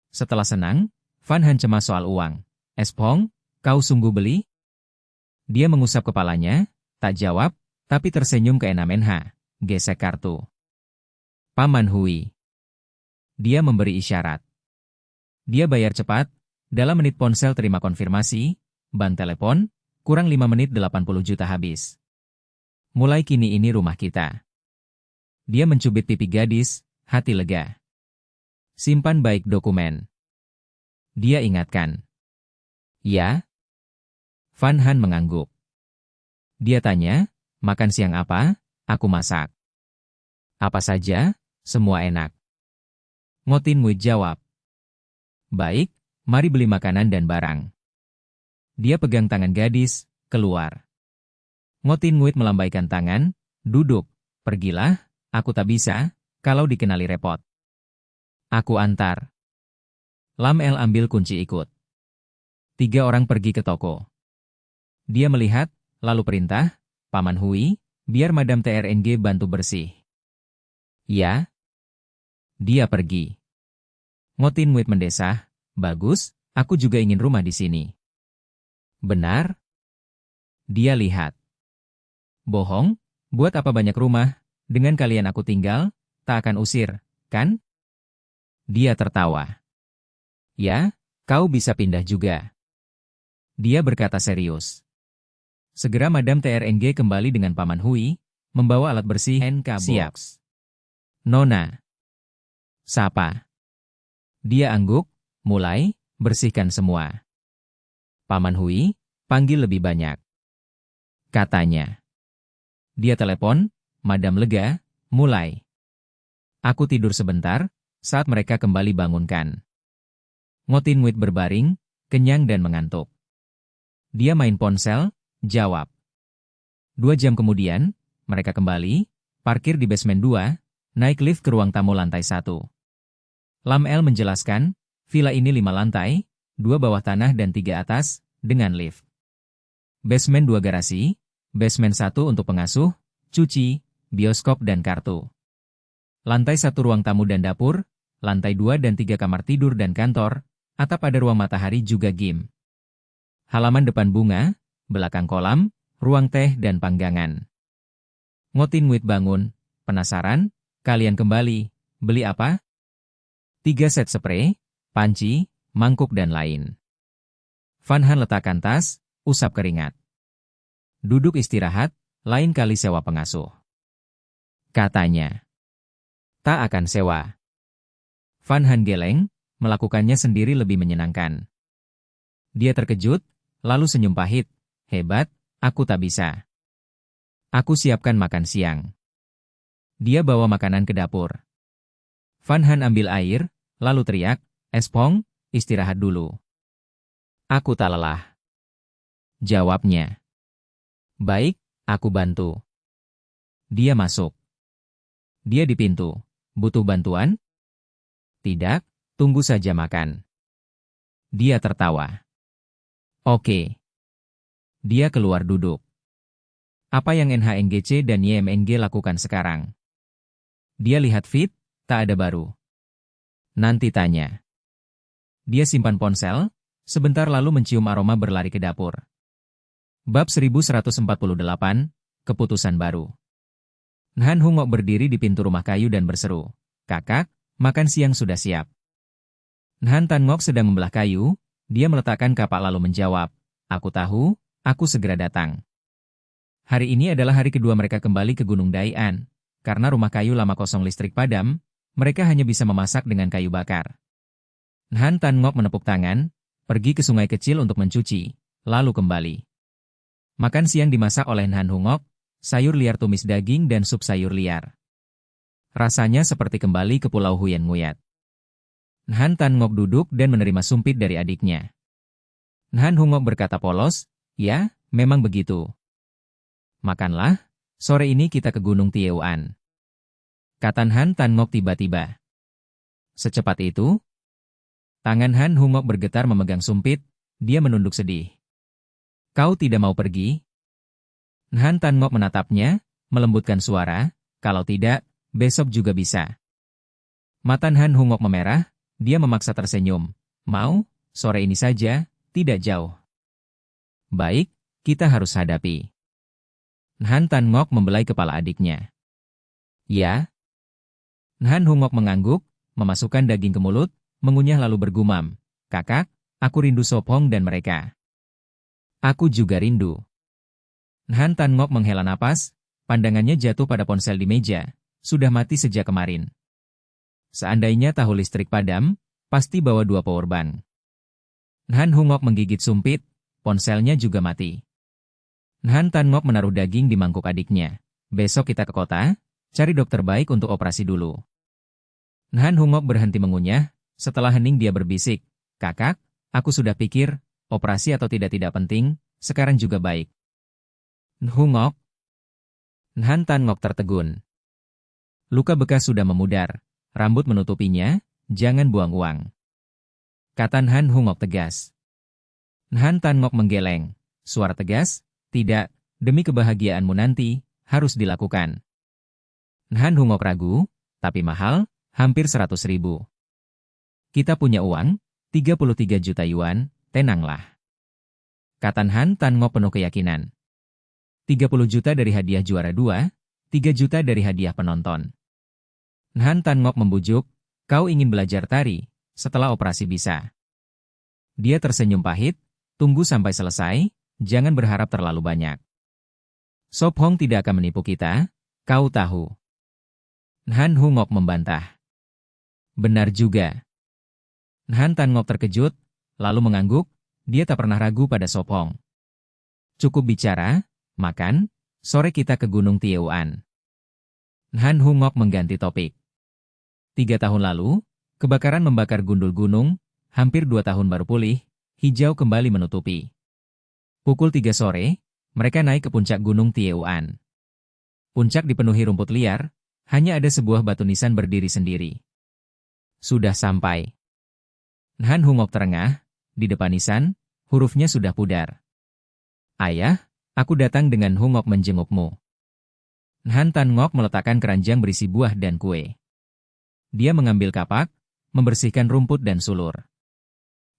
Setelah senang, Van Han cemas soal uang. Espong, kau sungguh beli? Dia mengusap kepalanya, tak jawab, tapi tersenyum ke N6NH, gesek kartu. Paman Hui. Dia memberi isyarat. Dia bayar cepat, dalam menit ponsel terima konfirmasi, ban telepon, kurang 5 menit 80 juta habis. Mulai kini ini rumah kita. Dia mencubit pipi gadis, hati lega. Simpan baik dokumen. Dia ingatkan. Ya. Van Han mengangguk. Dia tanya, makan siang apa? Aku masak. Apa saja, semua enak. Ngotin Nguyet jawab. Baik, mari beli makanan dan barang. Dia pegang tangan gadis, keluar. Ngotin Nguyet melambaikan tangan, duduk, pergilah, aku tak bisa, kalau dikenali repot. Aku antar. Lamel ambil kunci ikut. 3 orang pergi ke toko. Dia melihat, lalu perintah, Paman Hui, biar Madam TRNG bantu bersih. Ya. Dia pergi. Ngotin Nguyet mendesah, bagus, aku juga ingin rumah di sini. Benar? Dia lihat. Bohong, buat apa banyak rumah, dengan kalian aku tinggal, tak akan usir, kan? Dia tertawa. Ya, kau bisa pindah juga. Dia berkata serius. Segera Madam TRNG kembali dengan Paman Hui, membawa alat bersih. NK siap. Nona. Sapa. Dia angguk, mulai, bersihkan semua. Paman Hui, panggil lebih banyak. Katanya. Dia telepon, Madam lega, mulai. Aku tidur sebentar, saat mereka kembali bangunkan. Ngotin Nguit berbaring, kenyang dan mengantuk. Dia main ponsel, jawab. 2 jam kemudian, mereka kembali, parkir di basement 2, naik lift ke ruang tamu lantai 1. Lam El menjelaskan, villa ini 5 lantai, 2 bawah tanah dan 3 atas, dengan lift. Basement 2 garasi, basement 1 untuk pengasuh, cuci, bioskop dan kartu. Lantai 1 ruang tamu dan dapur, lantai 2 dan 3 kamar tidur dan kantor, atap ada ruang matahari juga gym. Halaman depan bunga, belakang kolam, ruang teh dan panggangan. Ngotin Nguit bangun, penasaran, kalian kembali, beli apa? 3 set spray, panci, mangkuk dan lain. Van Han letakkan tas, usap keringat. Duduk istirahat, lain kali sewa pengasuh. Katanya. Tak akan sewa. Van Han geleng, melakukannya sendiri lebih menyenangkan. Dia terkejut, lalu senyum pahit. Hebat, aku tak bisa. Aku siapkan makan siang. Dia bawa makanan ke dapur. Van Han ambil air, lalu teriak, Espong, istirahat dulu. Aku tak lelah. Jawabnya. Baik, aku bantu. Dia masuk. Dia di pintu. Butuh bantuan? Tidak, tunggu saja makan. Dia tertawa. Oke. Dia keluar duduk. Apa yang NHNGC dan YMNG lakukan sekarang? Dia lihat feed, tak ada baru. Nanti tanya. Dia simpan ponsel, sebentar lalu mencium aroma berlari ke dapur. Bab 1148, Keputusan Baru. Nhan Hungok berdiri di pintu rumah kayu dan berseru, Kakak, makan siang sudah siap. Nhan Tan Ngok sedang membelah kayu, dia meletakkan kapak lalu menjawab, Aku tahu, aku segera datang. Hari ini adalah hari kedua mereka kembali ke Gunung Dai'an. Karena rumah kayu lama kosong listrik padam, mereka hanya bisa memasak dengan kayu bakar. Nhan Tan Ngok menepuk tangan, pergi ke sungai kecil untuk mencuci, lalu kembali. Makan siang dimasak oleh Nhan Hungok, sayur liar tumis daging dan sup sayur liar. Rasanya seperti kembali ke Pulau Huyen Nguyat. Nhan Tan Ngok duduk dan menerima sumpit dari adiknya. Nhan Hungok berkata polos, ya, memang begitu. Makanlah, sore ini kita ke Gunung Tieuan. Kata Nhan Tan Ngok tiba-tiba. Secepat itu? Tangan Han Hungok bergetar memegang sumpit, dia menunduk sedih. Kau tidak mau pergi? Nhan Tan Ngok menatapnya, melembutkan suara, kalau tidak, besok juga bisa. Mata Han Hungok memerah, dia memaksa tersenyum. Mau, sore ini saja, tidak jauh. Baik, kita harus hadapi. Nhan Tan Ngok membelai kepala adiknya. Ya. Nhan Hungok mengangguk, memasukkan daging ke mulut, mengunyah lalu bergumam. Kakak, aku rindu Sop Hong dan mereka. Aku juga rindu. Nhan Tan Ngok menghela napas, pandangannya jatuh pada ponsel di meja, sudah mati sejak kemarin. Seandainya tahu listrik padam, pasti bawa 2 powerbank. Nhan Hungok menggigit sumpit, ponselnya juga mati. Nhan Tan Ngok menaruh daging di mangkuk adiknya. Besok kita ke kota, cari dokter baik untuk operasi dulu. Nhan Hungok berhenti mengunyah, setelah hening dia berbisik. Kakak, aku sudah pikir, operasi atau tidak penting, sekarang juga baik. Hungok. Nhan Tan Ngok tertegun. Luka bekas sudah memudar, rambut menutupinya, jangan buang uang. Kata Nhan Hungok tegas. Nhan Tan Ngok menggeleng, suara tegas, tidak, demi kebahagiaanmu nanti, harus dilakukan. Nhan Hungok ragu, tapi mahal, hampir 100.000. Kita punya uang, 33 juta yuan, tenanglah. Kata Nhan Tan Ngok penuh keyakinan. 30 juta dari hadiah juara 2, 3 juta dari hadiah penonton. Nhan Tan Ngok membujuk, kau ingin belajar tari, setelah operasi bisa. Dia tersenyum pahit, tunggu sampai selesai, jangan berharap terlalu banyak. Sop Hong tidak akan menipu kita, Kau tahu. Han Hungok membantah. Benar juga. Han Tan Ngok terkejut, lalu mengangguk, dia tak pernah ragu pada Sop Hong. Cukup bicara, makan, sore kita ke Gunung Tieuan. Han Hungok mengganti topik. 3 tahun lalu, kebakaran membakar gundul gunung, hampir 2 tahun baru pulih, hijau kembali menutupi. Pukul 3 sore, mereka naik ke puncak Gunung Tieuan. Puncak dipenuhi rumput liar, hanya ada sebuah batu nisan berdiri sendiri. Sudah sampai. Han Hungok terengah, di depan nisan, hurufnya sudah pudar. Ayah, aku datang dengan Hungok menjengukmu. Han Tan Ngok meletakkan keranjang berisi buah dan kue. Dia mengambil kapak, membersihkan rumput dan sulur.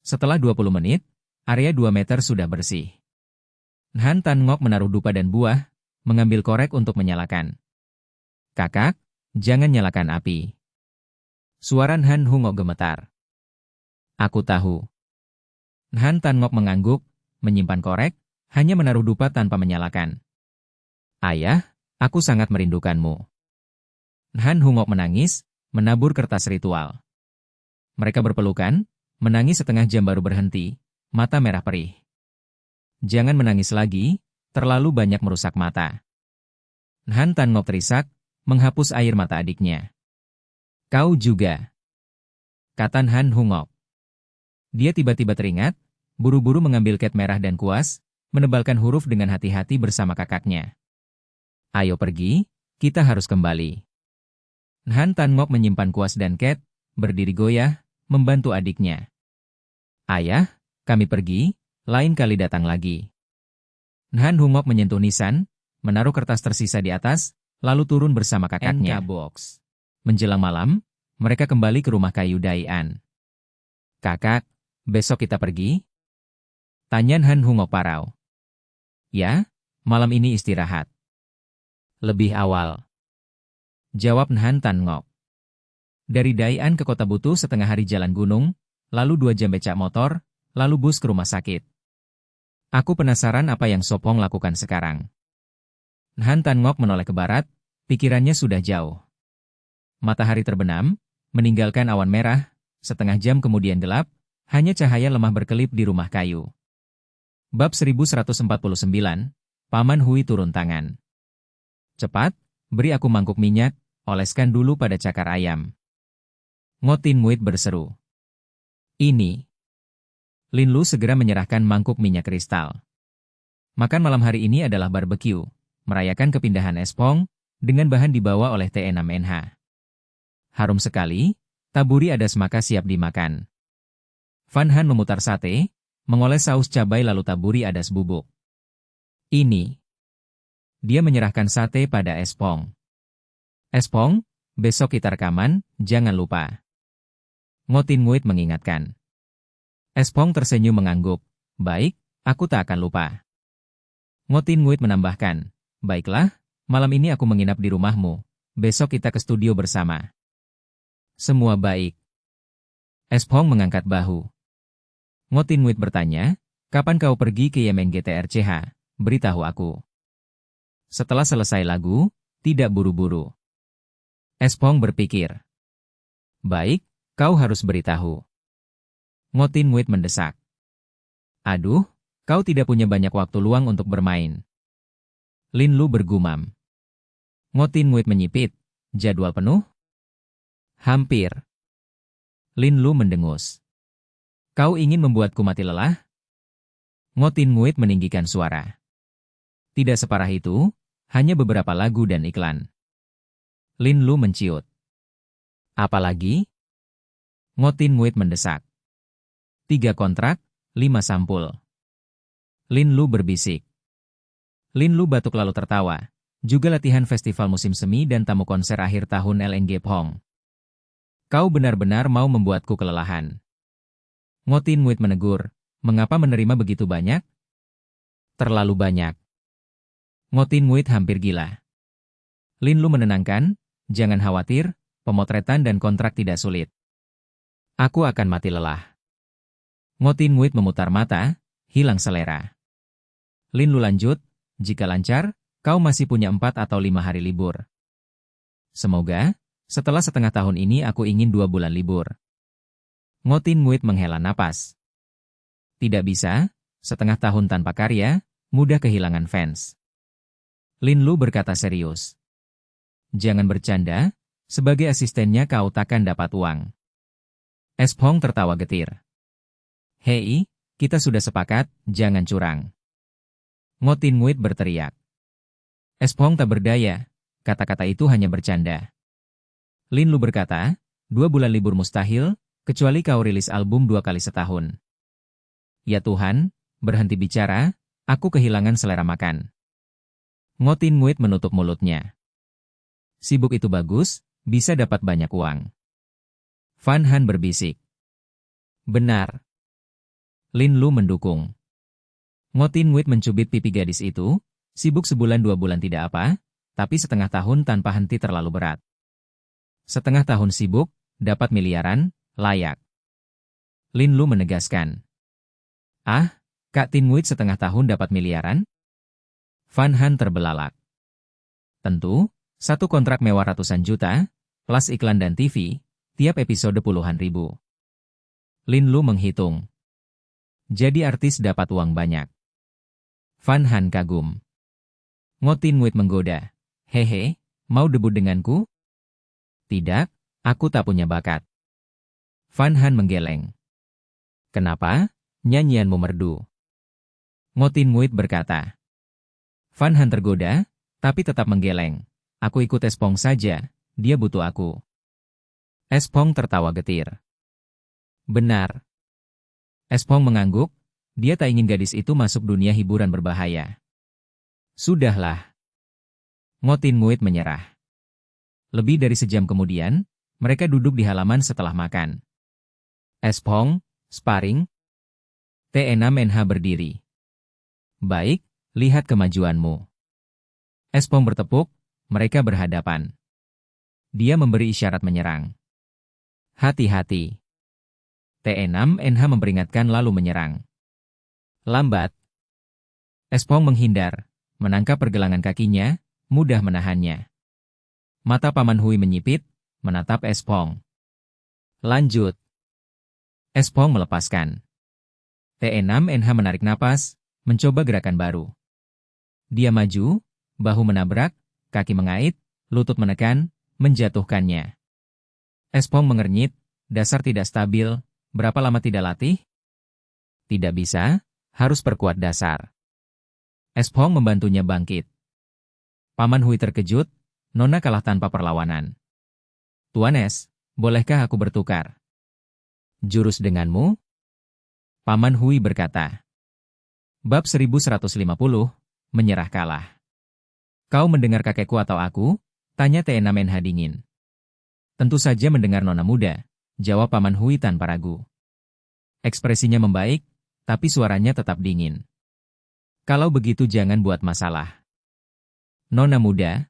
Setelah 20 menit, area 2 meter sudah bersih. Han Tan Ngok menaruh dupa dan buah, mengambil korek untuk menyalakan. Kakak, jangan nyalakan api. Suara Han Hungok gemetar. Aku tahu. Han Tan Ngok mengangguk, menyimpan korek, hanya menaruh dupa tanpa menyalakan. Ayah, aku sangat merindukanmu. Han Hungok menangis, menabur kertas ritual. Mereka berpelukan, menangis setengah jam baru berhenti, mata merah perih. Jangan menangis lagi, terlalu banyak merusak mata. Han Tan Ngok terisak, menghapus air mata adiknya. Kau juga, kata Han Hungok. Dia tiba-tiba teringat, buru-buru mengambil cat merah dan kuas, menebalkan huruf dengan hati-hati bersama kakaknya. Ayo pergi, kita harus kembali. Han Tan Ngok menyimpan kuas dan cat, berdiri goyah, membantu adiknya. Ayah, kami pergi, lain kali datang lagi. Han Hungok menyentuh nisan, menaruh kertas tersisa di atas, lalu turun bersama kakaknya. Box. Menjelang malam, mereka kembali ke rumah kayu Daian. Kakak, besok kita pergi? Tanya Han Hungok parau. Ya, malam ini istirahat. Lebih awal. Jawab Han Tan Ngok. Dari Daian ke Kota butuh setengah hari jalan gunung, lalu 2 jam becak motor, lalu bus ke rumah sakit. Aku penasaran apa yang Sop Hong lakukan sekarang. Han Tan Ngok menoleh ke barat, pikirannya sudah jauh. Matahari terbenam, meninggalkan awan merah, setengah jam kemudian gelap, hanya cahaya lemah berkelip di rumah kayu. Bab 1149, Paman Hui turun tangan. Cepat, beri aku mangkuk minyak, oleskan dulu pada cakar ayam. Ngotin Muit berseru. Ini. Lin Lu segera menyerahkan mangkuk minyak kristal. Makan malam hari ini adalah barbecue, merayakan kepindahan Espong, dengan bahan dibawa oleh TE6NH. Harum sekali, taburi ada semaka siap dimakan. Van Han memutar sate, mengoles saus cabai lalu taburi adas bubuk. Ini. Dia menyerahkan sate pada Espong. Espong, besok kita rekaman, jangan lupa. Ngotin Muit mengingatkan. Espong tersenyum mengangguk. Baik, aku tak akan lupa. Ngotin Muit menambahkan. Baiklah, malam ini aku menginap di rumahmu. Besok kita ke studio bersama. Semua baik. Espong mengangkat bahu. Ngotin Muit bertanya, kapan kau pergi ke Yemen GTRCH? Beritahu aku. Setelah selesai lagu, tidak buru-buru. Espong berpikir. Baik, kau harus beritahu. Ngotin Muit mendesak. Aduh, kau tidak punya banyak waktu luang untuk bermain. Lin Lu bergumam. Ngotin Muit menyipit. Jadwal penuh? Hampir. Lin Lu mendengus. Kau ingin membuatku mati lelah? Ngotin Muit meninggikan suara. Tidak separah itu, hanya beberapa lagu dan iklan. Lin Lu menciut. Apalagi? Ngotin Muit mendesak. 3 kontrak, 5 sampul. Lin Lu berbisik. Lin Lu batuk lalu tertawa. Juga latihan festival musim semi dan tamu konser akhir tahun LNG Pong. Kau benar-benar mau membuatku kelelahan. Ngotin Muit menegur. Mengapa menerima begitu banyak? Terlalu banyak. Ngotin Muit hampir gila. Lin Lu menenangkan, jangan khawatir, pemotretan dan kontrak tidak sulit. Aku akan mati lelah. Ngotin Muit memutar mata, hilang selera. Lin Lu lanjut, jika lancar, kau masih punya 4 atau 5 hari libur. Semoga, setelah setengah tahun ini aku ingin 2 bulan libur. Ngotin Nguyen menghela napas. Tidak bisa, setengah tahun tanpa karya, mudah kehilangan fans. Lin Lu berkata serius. Jangan bercanda, sebagai asistennya kau takkan dapat uang. Espong tertawa getir. Hei, kita sudah sepakat, jangan curang. Ngotin Nguyen berteriak. Espong tak berdaya, kata-kata itu hanya bercanda. Lin Lu berkata, 2 bulan libur mustahil, kecuali kau rilis album 2 kali setahun. Ya Tuhan, berhenti bicara, aku kehilangan selera makan. Ngotin Nguyen menutup mulutnya. Sibuk itu bagus, bisa dapat banyak uang. Van Han berbisik. Benar. Lin Lu mendukung. Ngotin Nguyen mencubit pipi gadis itu, sibuk sebulan 2 bulan tidak apa, tapi setengah tahun tanpa henti terlalu berat. Setengah tahun sibuk, dapat miliaran, layak. Lin Lu menegaskan. Ah, Kak Tin Nguyen setengah tahun dapat miliaran? Van Han terbelalak. Tentu, satu kontrak mewah ratusan juta, plus iklan dan TV, tiap episode puluhan ribu. Lin Lu menghitung. Jadi artis dapat uang banyak. Van Han kagum. Ngotin Nguyen menggoda. Hehe, mau debut denganku? Tidak, aku tak punya bakat. Van Han menggeleng. Kenapa? Nyanyianmu merdu. Ngotin Nguyen berkata. Van Han tergoda, tapi tetap menggeleng. Aku ikut Espong saja, dia butuh aku. Espong tertawa getir. Benar. Espong mengangguk, dia tak ingin gadis itu masuk dunia hiburan berbahaya. Sudahlah. Ngotin Nguyen menyerah. Lebih dari sejam kemudian, mereka duduk di halaman setelah makan. Espong, sparring. T6NH berdiri. Baik, lihat kemajuanmu. Espong bertepuk, mereka berhadapan. Dia memberi isyarat menyerang. Hati-hati. T6NH memperingatkan lalu menyerang. Lambat. Espong menghindar, menangkap pergelangan kakinya, mudah menahannya. Mata Paman Hui menyipit, menatap Espong. Lanjut. Espong melepaskan. T6NH menarik napas, mencoba gerakan baru. Dia maju, bahu menabrak, kaki mengait, lutut menekan, menjatuhkannya. Espong mengernyit, dasar tidak stabil, berapa lama tidak latih? Tidak bisa, harus perkuat dasar. Espong membantunya bangkit. Paman Hui terkejut, Nona kalah tanpa perlawanan. Tuan Es, bolehkah aku bertukar? Jurus denganmu? Paman Hui berkata. Bab 1150, menyerah kalah. Kau mendengar kakekku atau aku? Tanya T6NH dingin. Tentu saja mendengar nona muda, jawab Paman Hui tanpa ragu. Ekspresinya membaik, tapi suaranya tetap dingin. Kalau begitu jangan buat masalah. Nona muda.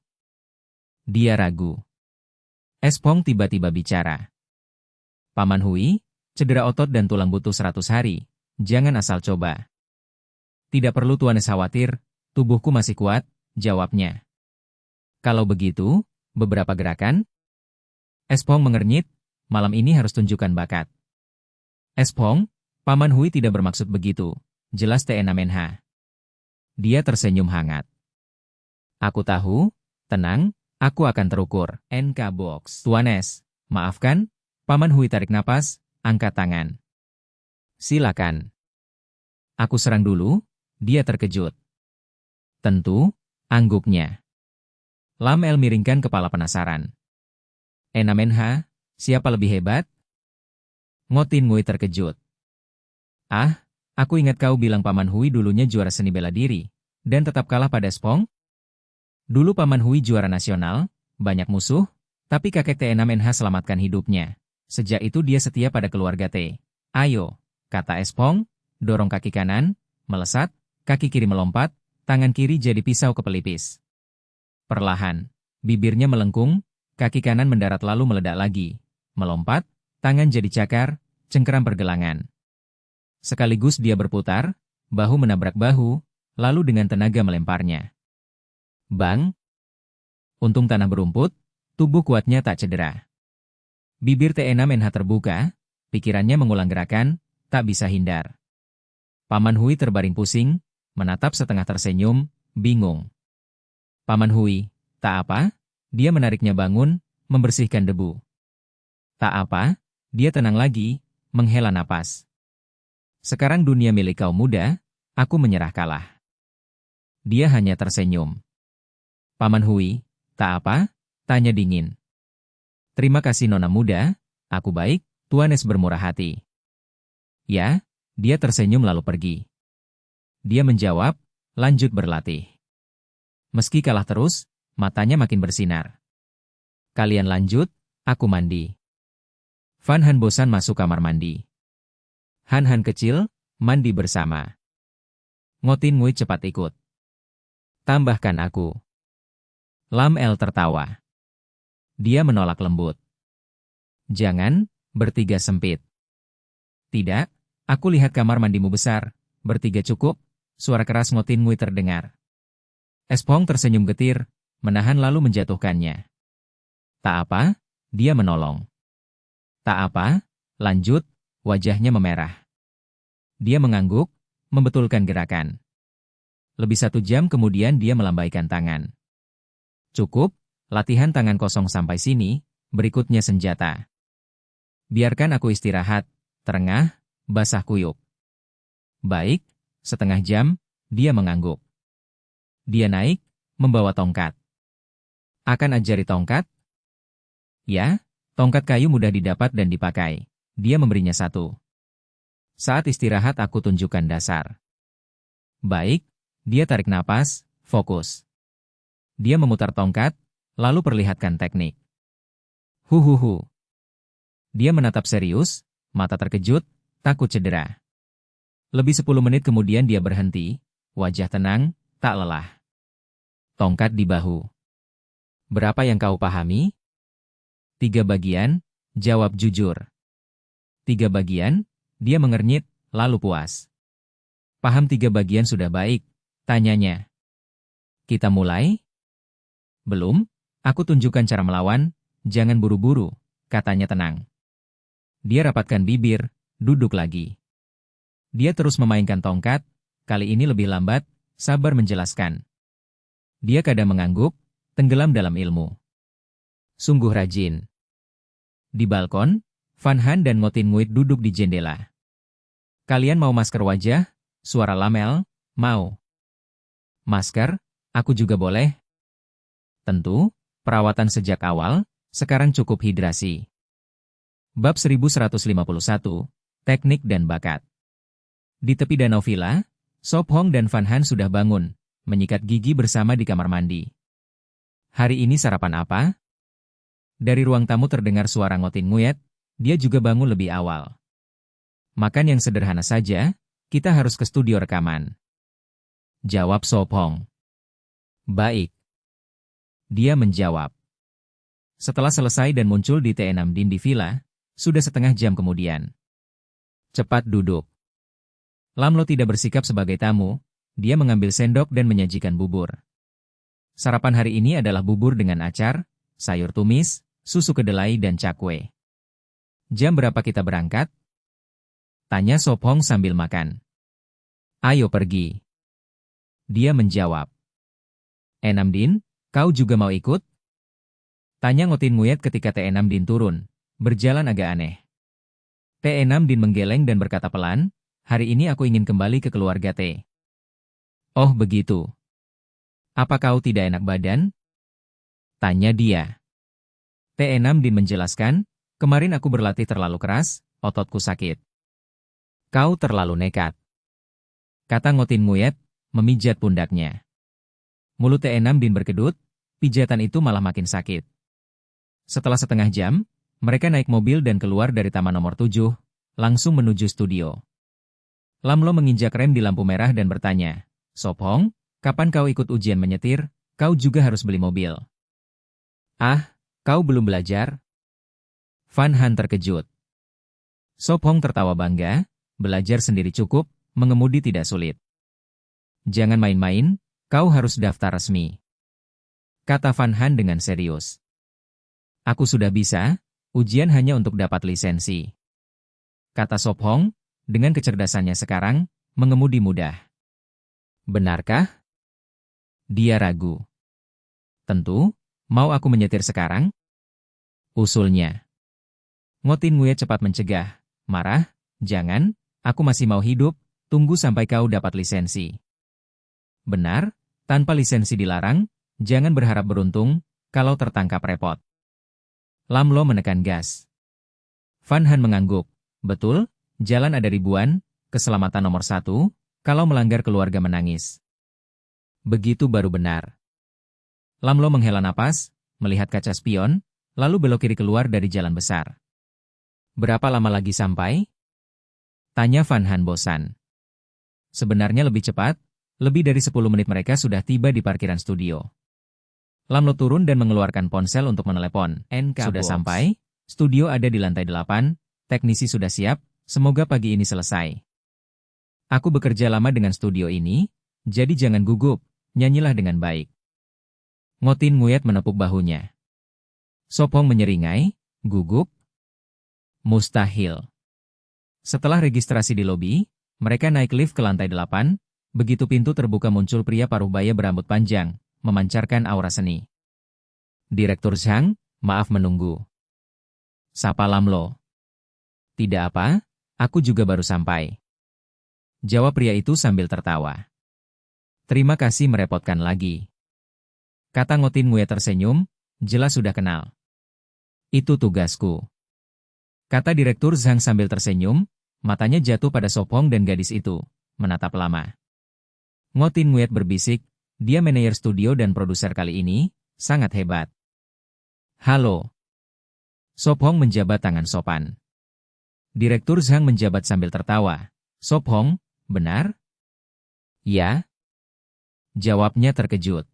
Dia ragu. Espong tiba-tiba bicara. Paman Hui, cedera otot dan tulang butuh 100 hari, jangan asal coba. Tidak perlu Tuan Es khawatir, tubuhku masih kuat, jawabnya. Kalau begitu, beberapa gerakan? Espong mengernyit, malam ini harus tunjukkan bakat. Espong, Paman Hui tidak bermaksud begitu, jelas T6NH. Dia tersenyum hangat. Aku tahu, tenang, aku akan terukur. NK Box. Tuan Es, maafkan, Paman Hui tarik napas, angkat tangan. Silakan. Aku serang dulu, dia terkejut. Tentu, angguknya. Lam El miringkan kepala penasaran. N6NH, siapa lebih hebat? Ngotin Nguyen terkejut. Ah, aku ingat kau bilang Paman Hui dulunya juara seni bela diri, dan tetap kalah pada Espong? Dulu Paman Hui juara nasional, banyak musuh, tapi kakek T6NH selamatkan hidupnya. Sejak itu dia setia pada keluarga T. Ayo, kata Espong, dorong kaki kanan, melesat, kaki kiri melompat, tangan kiri jadi pisau ke pelipis. Perlahan, bibirnya melengkung, kaki kanan mendarat lalu meledak lagi. Melompat, tangan jadi cakar, cengkeram pergelangan. Sekaligus dia berputar, bahu menabrak bahu, lalu dengan tenaga melemparnya. Bang! Untung tanah berumput, tubuh kuatnya tak cedera. Bibir T6NH terbuka, pikirannya mengulang gerakan, tak bisa hindar. Paman Hui terbaring pusing, menatap setengah tersenyum, bingung. Paman Hui, tak apa, dia menariknya bangun, membersihkan debu. Tak apa, dia tenang lagi, menghela napas. Sekarang dunia milik kaum muda, aku menyerah kalah. Dia hanya tersenyum. Paman Hui, tak apa? Tanya dingin. Terima kasih nona muda, aku baik, Tuanes bermurah hati. Ya, dia tersenyum lalu pergi. Dia menjawab, lanjut berlatih. Meski kalah terus, matanya makin bersinar. Kalian lanjut, aku mandi. Fan Han bosan masuk kamar mandi. Han kecil, mandi bersama. Ngotin Nguit cepat ikut. Tambahkan aku. Lam El tertawa. Dia menolak lembut. Jangan, bertiga sempit. Tidak, aku lihat kamar mandimu besar, bertiga cukup, suara keras Ngotin Nguit terdengar. Espong tersenyum getir, menahan lalu menjatuhkannya. Tak apa, dia menolong. Tak apa, lanjut, wajahnya memerah. Dia mengangguk, membetulkan gerakan. Lebih 1 jam kemudian dia melambaikan tangan. Cukup, latihan tangan kosong sampai sini, berikutnya senjata. Biarkan aku istirahat, terengah, basah kuyup. Baik, setengah jam, dia mengangguk. Dia naik, membawa tongkat. Akan ajari tongkat? Ya, tongkat kayu mudah didapat dan dipakai. Dia memberinya 1. Saat istirahat aku tunjukkan dasar. Baik, dia tarik napas, fokus. Dia memutar tongkat, lalu perlihatkan teknik. Huhuhu. Dia menatap serius, mata terkejut, takut cedera. Lebih 10 menit kemudian dia berhenti, wajah tenang, tak lelah. Tongkat di bahu. Berapa yang kau pahami? 3 bagian, jawab jujur. 3 bagian, dia mengernyit, lalu puas. Paham 3 bagian sudah baik, tanyanya. Kita mulai? Belum, aku tunjukkan cara melawan, jangan buru-buru, katanya tenang. Dia rapatkan bibir, duduk lagi. Dia terus memainkan tongkat, kali ini lebih lambat, sabar menjelaskan. Dia kadang mengangguk, tenggelam dalam ilmu. Sungguh rajin. Di balkon, Fan Han dan Ngotin Nguit duduk di jendela. Kalian mau masker wajah? Suara Lamel, mau. Masker, aku juga boleh? Tentu, perawatan sejak awal, sekarang cukup hidrasi. Bab 1151, Teknik dan Bakat. Di tepi danau villa, Sop Hong dan Fan Han sudah bangun, menyikat gigi bersama di kamar mandi. Hari ini sarapan apa? Dari ruang tamu terdengar suara Ngotin Nguit, dia juga bangun lebih awal. Makan yang sederhana saja, kita harus ke studio rekaman. Jawab Sop Hong. Baik. Dia menjawab. Setelah selesai dan muncul di T6 Din di villa, sudah setengah jam kemudian. Cepat duduk. Lamlo tidak bersikap sebagai tamu, dia mengambil sendok dan menyajikan bubur. Sarapan hari ini adalah bubur dengan acar, sayur tumis, susu kedelai dan cakwe. Jam berapa kita berangkat? Tanya Sop Hong sambil makan. Ayo pergi. Dia menjawab. Enam Din, kau juga mau ikut? Tanya Ngotin Nguit ketika T6 Din turun, berjalan agak aneh. T6 Din menggeleng dan berkata pelan, hari ini aku ingin kembali ke keluarga T. Oh begitu. Apa kau tidak enak badan? Tanya dia. T6 Din menjelaskan, kemarin aku berlatih terlalu keras, ototku sakit. Kau terlalu nekat. Kata Ngotin Nguit, memijat pundaknya. Mulut T6 Din berkedut, pijatan itu malah makin sakit. Setelah setengah jam, mereka naik mobil dan keluar dari taman nomor 7, langsung menuju studio. Lamlo menginjak rem di lampu merah dan bertanya, Sop Hong, kapan kau ikut ujian menyetir, kau juga harus beli mobil. Ah, kau belum belajar? Fan Han terkejut. Sop Hong tertawa bangga, belajar sendiri cukup, mengemudi tidak sulit. Jangan main-main, kau harus daftar resmi. Kata Fan Han dengan serius. Aku sudah bisa, ujian hanya untuk dapat lisensi. Kata Sop Hong, dengan kecerdasannya sekarang, mengemudi mudah. Benarkah? Dia ragu. Tentu, mau aku menyetir sekarang? Usulnya. Ngotin Nguyen cepat mencegah. Marah, jangan, aku masih mau hidup, tunggu sampai kau dapat lisensi. Benar, tanpa lisensi dilarang, jangan berharap beruntung, kalau tertangkap repot. Lam Lo menekan gas. Van Han mengangguk. Betul, jalan ada ribuan, keselamatan nomor 1, kalau melanggar keluarga menangis. Begitu baru benar. Lam Lo menghela napas, melihat kaca spion, lalu belok kiri keluar dari jalan besar. Berapa lama lagi sampai? Tanya Van Han bosan. Sebenarnya lebih cepat, lebih dari 10 menit mereka sudah tiba di parkiran studio. Lam Lo turun dan mengeluarkan ponsel untuk menelepon. Sudah sampai, studio ada di lantai 8, teknisi sudah siap, semoga pagi ini selesai. Aku bekerja lama dengan studio ini, jadi jangan gugup, nyanyilah dengan baik. Ngotin Nguyen menepuk bahunya. Sop Hong menyeringai, gugup? Mustahil. Setelah registrasi di lobi, mereka naik lift ke lantai 8, begitu pintu terbuka muncul pria paruh baya berambut panjang, memancarkan aura seni. Direktur Zhang, maaf menunggu. Sapa Lam Lo. Tidak apa, aku juga baru sampai. Jawab pria itu sambil tertawa. Terima kasih merepotkan lagi. Kata Ngotin Nguyen tersenyum, jelas sudah kenal. Itu tugasku. Kata Direktur Zhang sambil tersenyum, matanya jatuh pada Sop Hong dan gadis itu, menatap lama. Ngotin Nguyen berbisik, dia manajer studio dan produser kali ini, sangat hebat. Halo. Sop Hong menjabat tangan sopan. Direktur Zhang menjabat sambil tertawa. Sop Hong, benar? Ya. Jawabnya terkejut.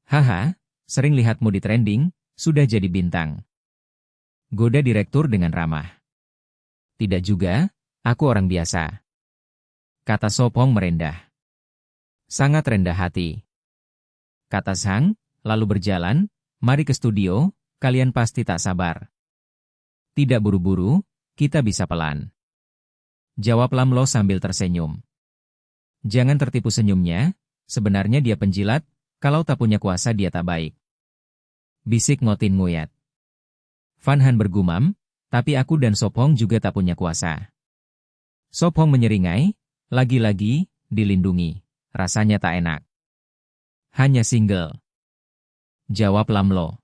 Haha, sering lihatmu di trending, sudah jadi bintang. Goda direktur dengan ramah. Tidak juga, aku orang biasa. Kata Sop Hong merendah. Sangat rendah hati. Kata Zhang, lalu berjalan, mari ke studio, kalian pasti tak sabar. Tidak buru-buru, kita bisa pelan. Jawab Lam Lo sambil tersenyum. Jangan tertipu senyumnya, sebenarnya dia penjilat, kalau tak punya kuasa dia tak baik. Bisik Ngotin Nguyen. Van Han bergumam, tapi aku dan Sop Hong juga tak punya kuasa. Sop Hong menyeringai, lagi-lagi, dilindungi, rasanya tak enak. Hanya single. Jawab Lam Lo.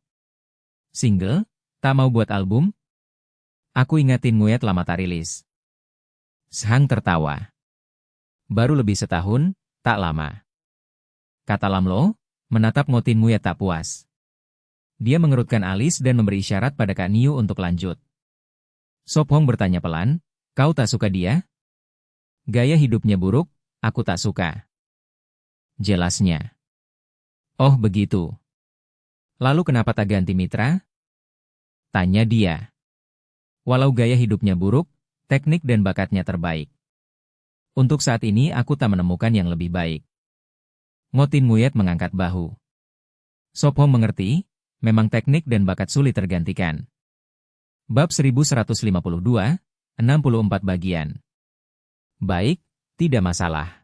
Single? Tak mau buat album? Aku ingatin Nguyen lama tak rilis. Zhang tertawa. Baru lebih setahun, tak lama. Kata Lam Lo, menatap Ngotin Nguyen tak puas. Dia mengerutkan alis dan memberi isyarat pada Kak Niu untuk lanjut. Sop Hong bertanya pelan, kau tak suka dia? Gaya hidupnya buruk, aku tak suka. Jelasnya. Oh begitu. Lalu kenapa tak ganti mitra? Tanya dia. Walau gaya hidupnya buruk, teknik dan bakatnya terbaik. Untuk saat ini aku tak menemukan yang lebih baik. Ngotin Nguyen mengangkat bahu. Sop Hong mengerti, memang teknik dan bakat sulit tergantikan. Bab 1152, 64 bagian. Baik, tidak masalah.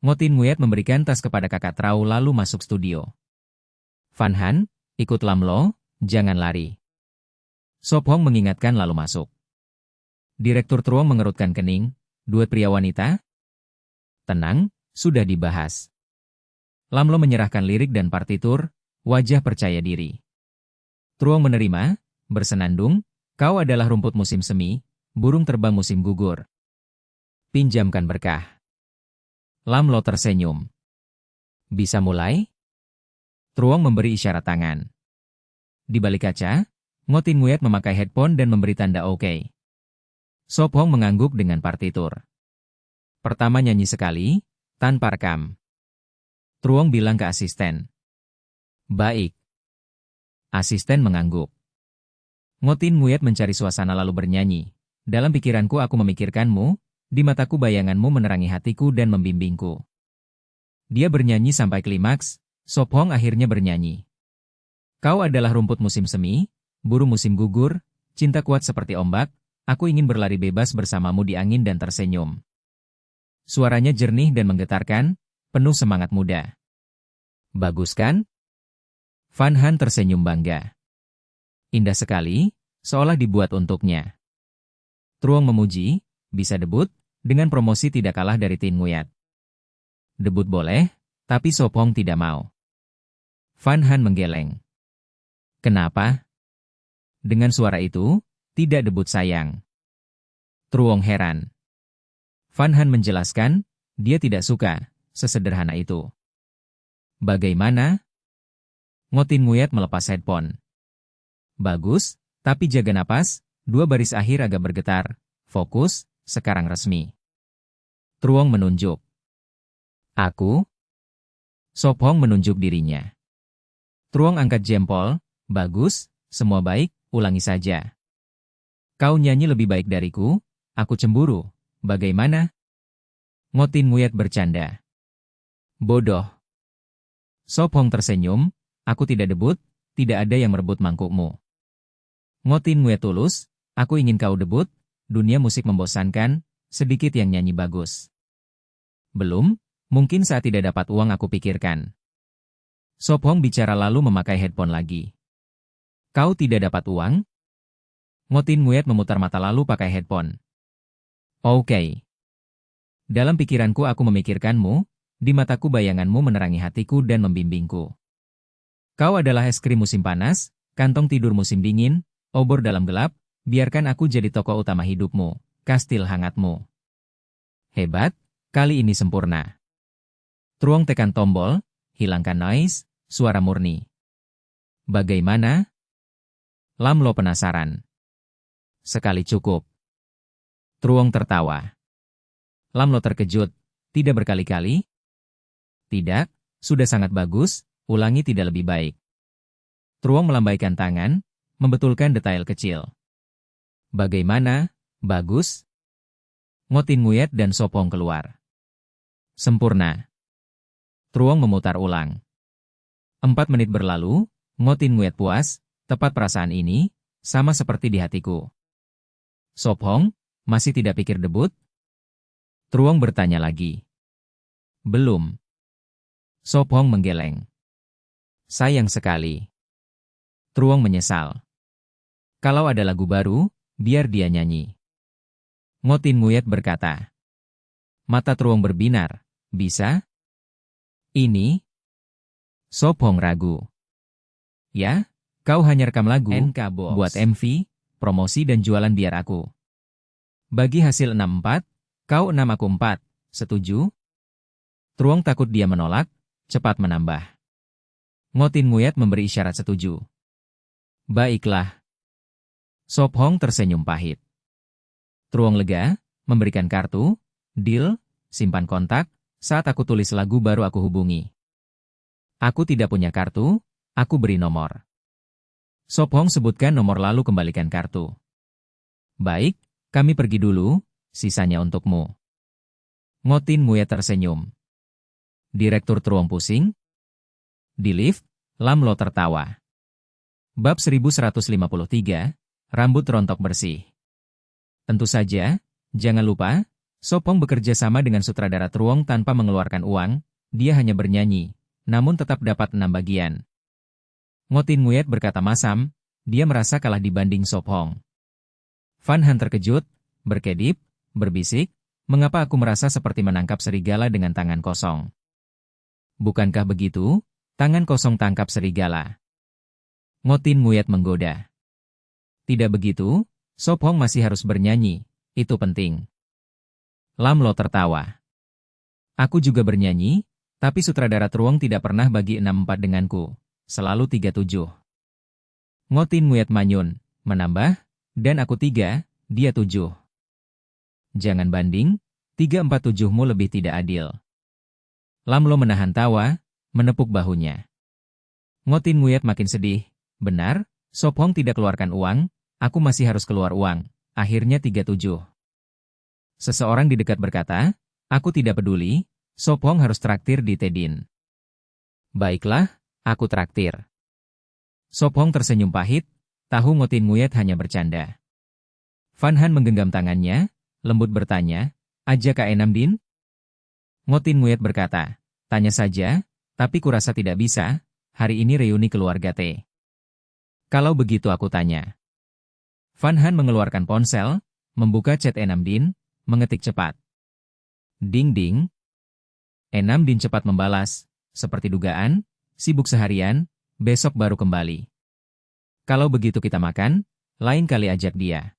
Ngotin Nguyen memberikan tas kepada kakak Trau lalu masuk studio. Van Han, ikut Lam Lo, jangan lari. Sop Hong mengingatkan lalu masuk. Direktur Truong mengerutkan kening, duet pria wanita? Tenang, sudah dibahas. Lam Lo menyerahkan lirik dan partitur, wajah percaya diri. Truong menerima, bersenandung, kau adalah rumput musim semi, burung terbang musim gugur. Pinjamkan berkah. Lam Lo tersenyum. Bisa mulai? Truong memberi isyarat tangan. Di balik kaca, Ngotin Nguyen memakai headphone dan memberi tanda oke. Sop Hong mengangguk dengan partitur. Pertama nyanyi sekali, tanpa rekam. Truong bilang ke asisten. Baik. Asisten mengangguk. Ngotin Nguyen mencari suasana lalu bernyanyi. Dalam pikiranku aku memikirkanmu, di mataku bayanganmu menerangi hatiku dan membimbingku. Dia bernyanyi sampai klimaks, Sop Hong akhirnya bernyanyi. Kau adalah rumput musim semi, burung musim gugur, cinta kuat seperti ombak, aku ingin berlari bebas bersamamu di angin dan tersenyum. Suaranya jernih dan menggetarkan, penuh semangat muda. Bagus kan? Van Han tersenyum bangga. Indah sekali, seolah dibuat untuknya. Truong memuji, bisa debut, dengan promosi tidak kalah dari Tin Nguyat. Debut boleh, tapi Sopong tidak mau. Van Han menggeleng. Kenapa? Dengan suara itu, tidak debut sayang. Truong heran. Van Han menjelaskan, dia tidak suka, sesederhana itu. Bagaimana? Ngotin Nguyat melepas headphone. Bagus, tapi jaga napas, 2 baris akhir agak bergetar. Fokus, sekarang resmi. Truong menunjuk. Aku? Sophong menunjuk dirinya. Truong angkat jempol. Bagus, semua baik, ulangi saja. Kau nyanyi lebih baik dariku, aku cemburu. Bagaimana? Ngotin Nguyat bercanda. Bodoh. Sophong tersenyum, aku tidak debut, tidak ada yang merebut mangkukmu. Ngotin Nguyat tulus, aku ingin kau debut, dunia musik membosankan, sedikit yang nyanyi bagus. Belum, mungkin saat tidak dapat uang aku pikirkan. Sophong bicara lalu memakai headphone lagi. Kau tidak dapat uang? Ngotin Nguyat memutar mata lalu pakai headphone. Oke. Dalam pikiranku aku memikirkanmu, di mataku bayanganmu menerangi hatiku dan membimbingku. Kau adalah es krim musim panas, kantong tidur musim dingin, obor dalam gelap, biarkan aku jadi tokoh utama hidupmu, kastil hangatmu. Hebat, kali ini sempurna. Truong tekan tombol, hilangkan noise, suara murni. Bagaimana? Lamlo penasaran. Sekali cukup. Truong tertawa. Lamlo terkejut, tidak berkali-kali? Tidak, sudah sangat bagus, ulangi tidak lebih baik. Truong melambaikan tangan, membetulkan detail kecil. Bagaimana? Bagus? Ngotin Nguyat dan Sopong keluar. Sempurna. Truong memutar ulang. 4 menit berlalu, Ngotin Nguyat puas, tepat perasaan ini, sama seperti di hatiku. Sopong, masih tidak pikir debut? Truong bertanya lagi. Belum. Sopong menggeleng. Sayang sekali. Truong menyesal. Kalau ada lagu baru, biar dia nyanyi. Ngotin Nguyat berkata. Mata Truong berbinar, bisa? Ini? Sopong ragu. Ya, kau hanya rekam lagu, buat MV, promosi dan jualan biar aku. Bagi hasil 6-4, kau 6 aku 4, setuju? Truong takut dia menolak, cepat menambah. Ngotin Nguyat memberi isyarat setuju. Baiklah. Sophong tersenyum pahit. Truong lega, memberikan kartu, deal, simpan kontak, saat aku tulis lagu baru aku hubungi. Aku tidak punya kartu, aku beri nomor. Sophong sebutkan nomor lalu kembalikan kartu. Baik, kami pergi dulu, sisanya untukmu. Ngotin Nguyat tersenyum. Direktur Truong pusing. Di lift, Lamlo tertawa. Bab 1153, rambut rontok bersih. Tentu saja, jangan lupa, Sopong bekerja sama dengan sutradara Truong tanpa mengeluarkan uang, dia hanya bernyanyi, namun tetap dapat 6 bagian. Ngotin Nguyat berkata masam, dia merasa kalah dibanding Sopong. Van Han terkejut, berkedip, berbisik, mengapa aku merasa seperti menangkap serigala dengan tangan kosong? Bukankah begitu? Tangan kosong tangkap serigala. Ngotin Nguyat menggoda. Tidak begitu, Sophong masih harus bernyanyi, itu penting. Lamlo tertawa. Aku juga bernyanyi, tapi sutradara Truong tidak pernah bagi 6-4 denganku, selalu 3-7. Ngotin Nguyat manyun, menambah, dan aku 3, dia 7. Jangan banding, 3-4-7mu lebih tidak adil. Lamlo menahan tawa, menepuk bahunya. Ngotin Nguyat makin sedih. Benar, Sophong tidak keluarkan uang, aku masih harus keluar uang, akhirnya 3-7. Seseorang di dekat berkata, aku tidak peduli, Sophong harus traktir di Tedin. Baiklah, aku traktir. Sop Hong tersenyum pahit, tahu Ngo Tin Nguyen hanya bercanda. Van Han menggenggam tangannya, lembut bertanya, "Ajak Kak Enam Din?" Ngo Tin Nguyen berkata, "Tanya saja, tapi kurasa tidak bisa, hari ini reuni keluarga T." "Kalau begitu aku tanya." Van Han mengeluarkan ponsel, membuka chat Enam Din, mengetik cepat. "Ding ding." Enam Din cepat membalas, "Seperti dugaan, sibuk seharian, besok baru kembali." "Kalau begitu kita makan, lain kali ajak dia."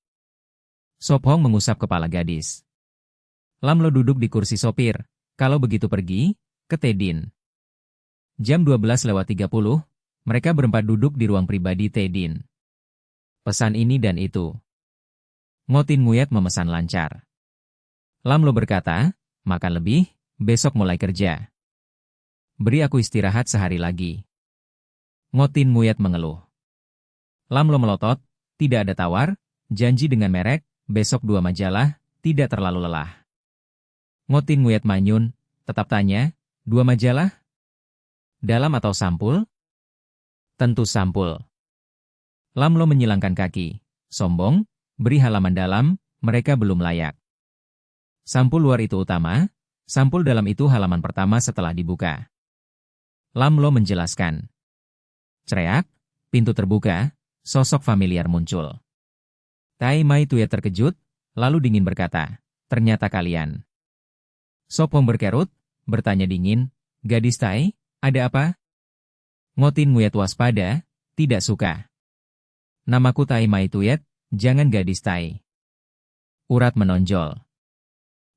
Sop Hong mengusap kepala gadis. Lam Lo duduk di kursi sopir, "Kalau begitu pergi ke Tedin." Jam 12:30, mereka berempat duduk di ruang pribadi Tedin. Pesan ini dan itu. Ngo Tin Nguyen memesan lancar. Lam Lo berkata, "Makan lebih, besok mulai kerja. Beri aku istirahat sehari lagi." Ngo Tin Nguyen mengeluh. Lam Lo melotot, "Tidak ada tawar, janji dengan merek, besok 2 majalah, tidak terlalu lelah." Ngo Tin Nguyen manyun, tetap tanya, "2 majalah? Dalam atau sampul?" "Tentu sampul." Lam Lo menyilangkan kaki. "Sombong, beri halaman dalam, mereka belum layak. Sampul luar itu utama, sampul dalam itu halaman pertama setelah dibuka." Lam Lo menjelaskan. Cereak, pintu terbuka, sosok familiar muncul. Tai Mai Tuye terkejut, lalu dingin berkata, "Ternyata kalian." Sop Hong berkerut, bertanya dingin, "Gadis Tai, ada apa?" Ngo Tin Nguyen waspada, "Tidak suka. Namaku Tai Mai Tuye, jangan gadis Tai." Urat menonjol.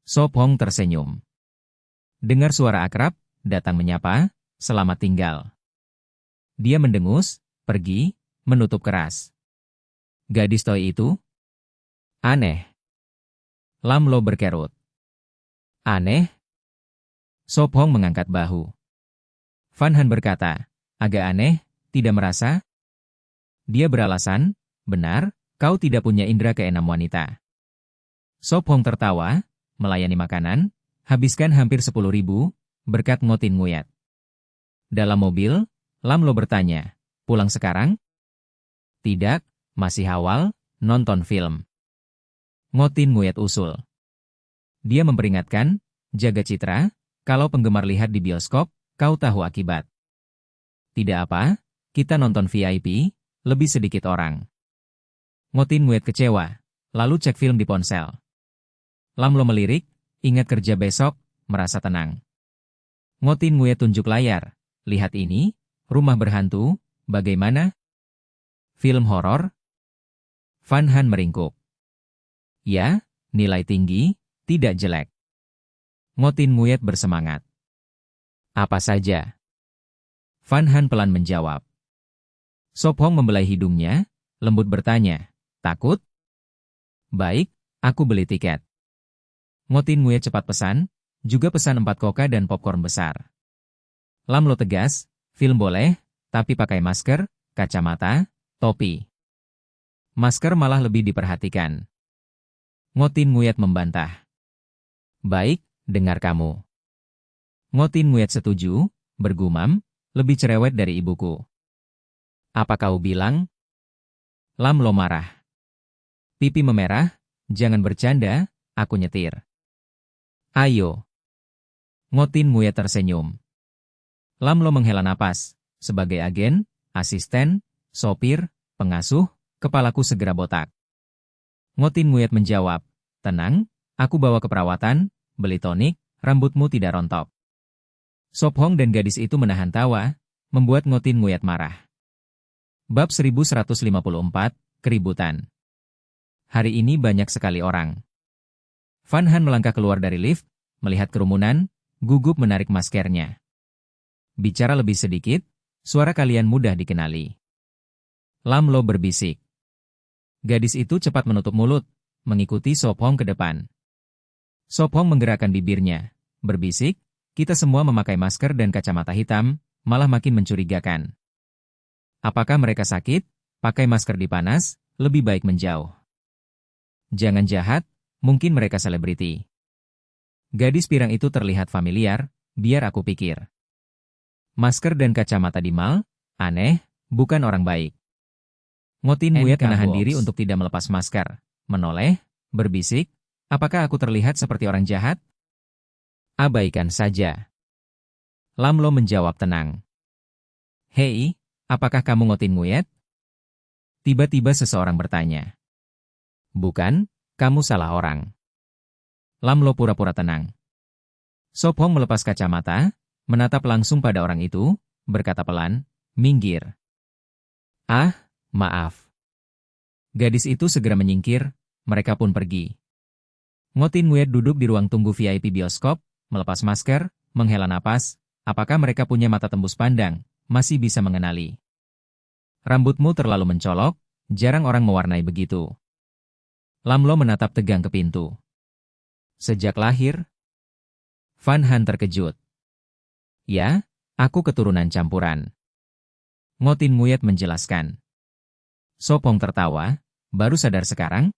Sop Hong tersenyum. Dengar suara akrab, datang menyapa, "Selamat tinggal." Dia mendengus, pergi, menutup keras. "Gadis Toy itu? Aneh." Lam Lo berkerut. "Aneh?" Sop Hong mengangkat bahu. Van Han berkata, "Agak aneh, tidak merasa?" Dia beralasan, "Benar, kau tidak punya indera keenam wanita." Sop Hong tertawa, "Melayani makanan, habiskan hampir 10.000, berkat Ngo Tin Nguyen." Dalam mobil, Lam Lo bertanya, "Pulang sekarang?" "Tidak, masih awal, nonton film." Ngo Tin Nguyen usul. Dia memperingatkan, "Jaga citra, kalau penggemar lihat di bioskop, kau tahu akibat." "Tidak apa, kita nonton VIP, lebih sedikit orang." Ngo Tin Nguyen kecewa, lalu cek film di ponsel. Lam Lo melirik, ingat kerja besok, merasa tenang. Ngo Tin Nguyen tunjuk layar, "Lihat ini, rumah berhantu, bagaimana? Film horor?" Van Han meringkuk. "Ya, nilai tinggi, tidak jelek." Ngo Tin Nguyen bersemangat. "Apa saja?" Van Han pelan menjawab. Sop Hong membelai hidungnya, lembut bertanya, "Takut?" "Baik, aku beli tiket." Ngo Tin Nguyen cepat pesan, juga pesan 4 koka dan popcorn besar. Lam Lo tegas, "Film boleh, tapi pakai masker, kacamata, topi." "Masker malah lebih diperhatikan." Ngo Tin Nguyen membantah. "Baik, dengar kamu." Ngo Tin Nguyen setuju, bergumam, "Lebih cerewet dari ibuku." "Apa kau bilang?" Lam Lo marah. Pipi memerah, "Jangan bercanda, aku nyetir." "Ayo." Ngo Tin Nguyen tersenyum. Lam Lo menghela napas, "Sebagai agen, asisten, sopir, pengasuh, kepalaku segera botak." Ngo Tin Nguyen menjawab, "Tenang, aku bawa ke perawatan, beli tonik, rambutmu tidak rontok." Sop Hong dan gadis itu menahan tawa, membuat Ngo Tin Nguyen marah. Bab 1154, Keributan. Hari ini banyak sekali orang. Van Han melangkah keluar dari lift, melihat kerumunan, gugup menarik maskernya. "Bicara lebih sedikit, suara kalian mudah dikenali." Lam Lo berbisik. Gadis itu cepat menutup mulut, mengikuti Sop Hong ke depan. Sop Hong menggerakkan bibirnya, berbisik, "Kita semua memakai masker dan kacamata hitam, malah makin mencurigakan. Apakah mereka sakit? Pakai masker di panas, lebih baik menjauh. Jangan jahat, mungkin mereka selebriti." Gadis pirang itu terlihat familiar, biar aku pikir. Masker dan kacamata di mall, aneh, bukan orang baik. Ngotin Nguyet menahan diri untuk tidak melepas masker, menoleh, berbisik, apakah aku terlihat seperti orang jahat? Abaikan saja. Lam Lo menjawab tenang. Hei, apakah kamu Ngotin Nguyet? Tiba-tiba seseorang bertanya. Bukan, kamu salah orang. Lam Lo pura-pura tenang. Sop Hong melepas kacamata, menatap langsung pada orang itu, berkata pelan, minggir. Ah, maaf. Gadis itu segera menyingkir, mereka pun pergi. Ngotin Nguyet duduk di ruang tunggu VIP bioskop, melepas masker, menghela napas, apakah mereka punya mata tembus pandang, masih bisa mengenali. Rambutmu terlalu mencolok, jarang orang mewarnai begitu. Lam Lo menatap tegang ke pintu. Sejak lahir? Van Han terkejut. Ya, aku keturunan campuran. Ngotin Nguyet menjelaskan. Sop Hong tertawa, baru sadar sekarang?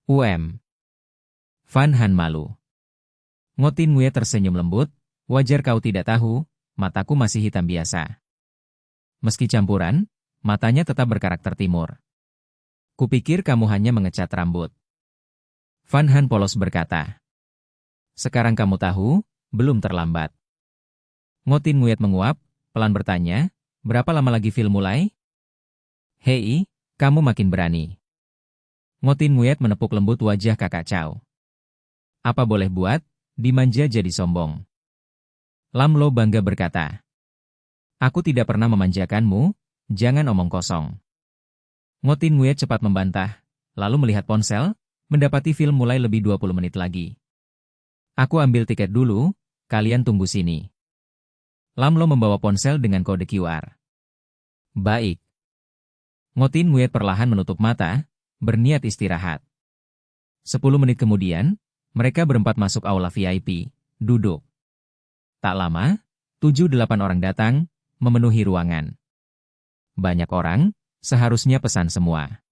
Van Han malu. Ngotin Nguyet tersenyum lembut, wajar kau tidak tahu, mataku masih hitam biasa. Meski campuran, matanya tetap berkarakter timur. Kupikir kamu hanya mengecat rambut. Van Han polos berkata. Sekarang kamu tahu, belum terlambat. Ngotin Nguyet menguap, pelan bertanya, berapa lama lagi film mulai? Hei, kamu makin berani. Ngotin Nguyet menepuk lembut wajah kakak Chow. Apa boleh buat, dimanja jadi sombong. Lam Lo bangga berkata. Aku tidak pernah memanjakanmu, jangan omong kosong. Ngotin Nguyet cepat membantah, lalu melihat ponsel, mendapati film mulai lebih 20 menit lagi. Aku ambil tiket dulu, kalian tunggu sini. Lam Lo membawa ponsel dengan kode QR. Baik. Ngotin Nguyet perlahan menutup mata, berniat istirahat. 10 menit kemudian, mereka berempat masuk aula VIP, duduk. Tak lama, 7-8 orang datang, memenuhi ruangan. Banyak orang, seharusnya pesan semua.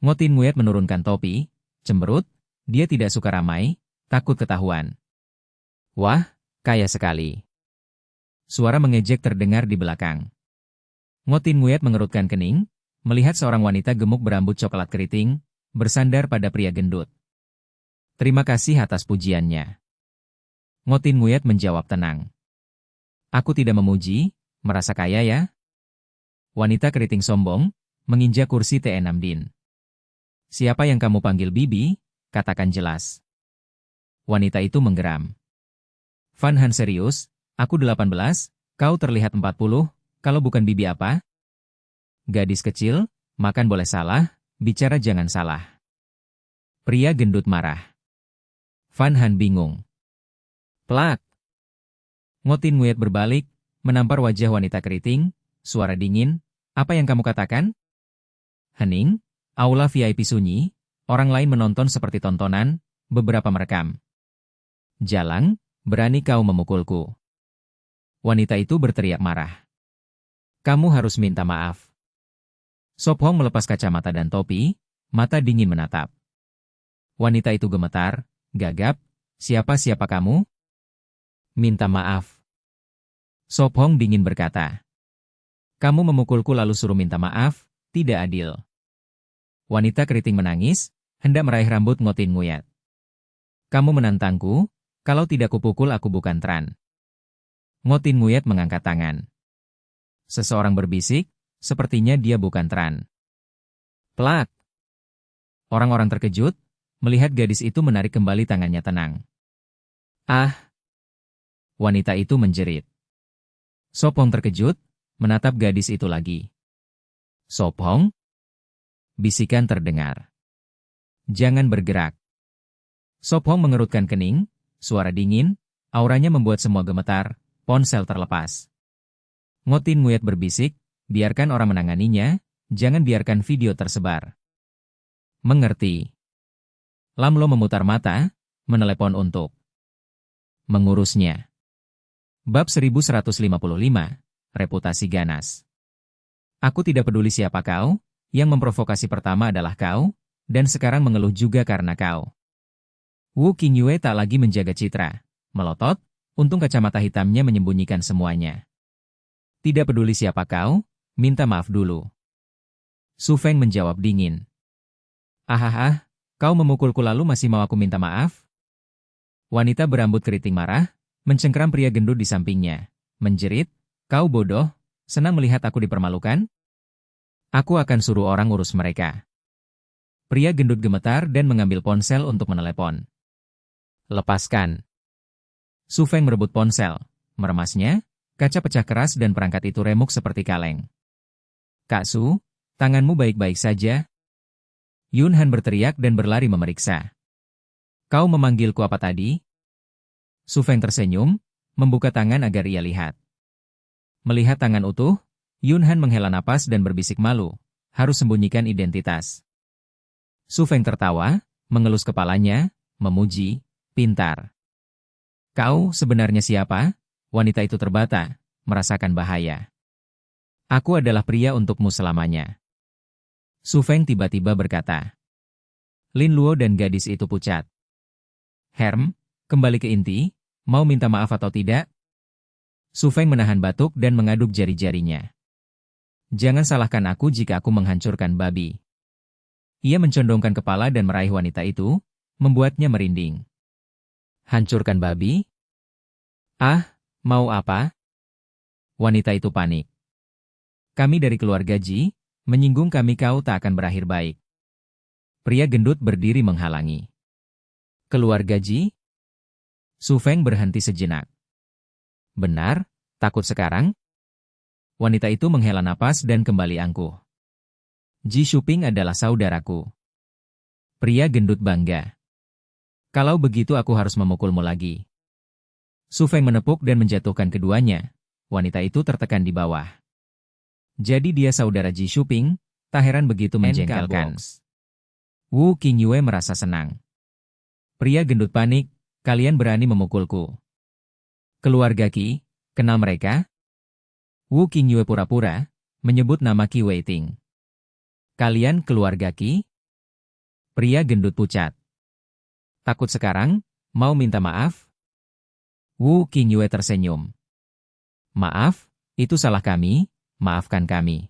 Ngotin Nguyet menurunkan topi, cemberut, dia tidak suka ramai, takut ketahuan. Wah, kaya sekali. Suara mengejek terdengar di belakang. Ngotin Nguyet mengerutkan kening, melihat seorang wanita gemuk berambut coklat keriting, bersandar pada pria gendut. Terima kasih atas pujiannya. Ngotin Nguyet menjawab tenang. Aku tidak memuji, merasa kaya ya? Wanita keriting sombong, menginjak kursi T.E. Namdin. Siapa yang kamu panggil Bibi, katakan jelas. Wanita itu menggeram. Van Han serius, aku 18, kau terlihat 40, kalau bukan Bibi apa? Gadis kecil, makan boleh salah, bicara jangan salah. Pria gendut marah. Van Han bingung. Plak. Ngotin Nguyet berbalik, menampar wajah wanita keriting, suara dingin, apa yang kamu katakan? Hening, aula VIP sunyi, orang lain menonton seperti tontonan, beberapa merekam. Jalang, berani kau memukulku. Wanita itu berteriak marah. Kamu harus minta maaf. Sop Hong melepas kacamata dan topi, mata dingin menatap. Wanita itu gemetar, gagap, siapa kamu? Minta maaf. Sop Hong dingin berkata. Kamu memukulku lalu suruh minta maaf, tidak adil. Wanita keriting menangis, hendak meraih rambut Ngotin Nguyet. Kamu menantangku, kalau tidak kupukul aku bukan Tran. Ngotin Nguyet mengangkat tangan. Seseorang berbisik, sepertinya dia bukan Tran. Plak. Orang-orang terkejut, melihat gadis itu menarik kembali tangannya tenang. Ah. Wanita itu menjerit. Sop Hong terkejut, menatap gadis itu lagi. Sop Hong? Bisikan terdengar. Jangan bergerak. Sop Hong mengerutkan kening, suara dingin, auranya membuat semua gemetar, ponsel terlepas. Ngotin Nguyet berbisik, biarkan orang menanganinya, jangan biarkan video tersebar. Mengerti. Lam Lo memutar mata, menelepon untuk mengurusnya. Bab 1155, reputasi ganas. Aku tidak peduli siapa kau, yang memprovokasi pertama adalah kau, dan sekarang mengeluh juga karena kau. Wu Qingyue tak lagi menjaga citra, melotot, untung kacamata hitamnya menyembunyikan semuanya. Tidak peduli siapa kau, minta maaf dulu. Su Feng menjawab dingin. Kau memukulku lalu masih mau aku minta maaf? Wanita berambut keriting marah, mencengkeram pria gendut di sampingnya. Menjerit, kau bodoh, senang melihat aku dipermalukan? Aku akan suruh orang urus mereka. Pria gendut gemetar dan mengambil ponsel untuk menelepon. Lepaskan. Su Feng merebut ponsel, meremasnya, kaca pecah keras dan perangkat itu remuk seperti kaleng. Kak Su, tanganmu baik-baik saja? Yun Han berteriak dan berlari memeriksa. Kau memanggilku apa tadi? Su Feng tersenyum, membuka tangan agar ia lihat. Melihat tangan utuh, Yun Han menghela napas dan berbisik malu, harus sembunyikan identitas. Su Feng tertawa, mengelus kepalanya, memuji, pintar. Kau sebenarnya siapa? Wanita itu terbata, merasakan bahaya. Aku adalah pria untukmu selamanya. Su Feng tiba-tiba berkata. Lin Luo dan gadis itu pucat. Herm, kembali ke inti, mau minta maaf atau tidak? Su Feng menahan batuk dan mengaduk jari-jarinya. Jangan salahkan aku jika aku menghancurkan babi. Ia mencondongkan kepala dan meraih wanita itu, membuatnya merinding. Hancurkan babi? Mau apa? Wanita itu panik. Kami dari keluarga Ji, menyinggung kami kau tak akan berakhir baik. Pria gendut berdiri menghalangi. Keluarga Ji? Su Feng berhenti sejenak. Benar, takut sekarang? Wanita itu menghela napas dan kembali angkuh. Ji Shuping adalah saudaraku. Pria gendut bangga. Kalau begitu aku harus memukulmu lagi. Su Feng menepuk dan menjatuhkan keduanya. Wanita itu tertekan di bawah. Jadi dia saudara Ji Shuping, tak heran begitu menjengkelkan. Wu Qingyue merasa senang. Pria gendut panik, kalian berani memukulku. Keluarga Qi, kenal mereka? Wu Qingyue pura-pura, menyebut nama Qi Weiting. Kalian keluarga Qi? Pria gendut pucat. Takut sekarang, mau minta maaf? Wu Qingyue tersenyum. Maaf, itu salah kami, maafkan kami.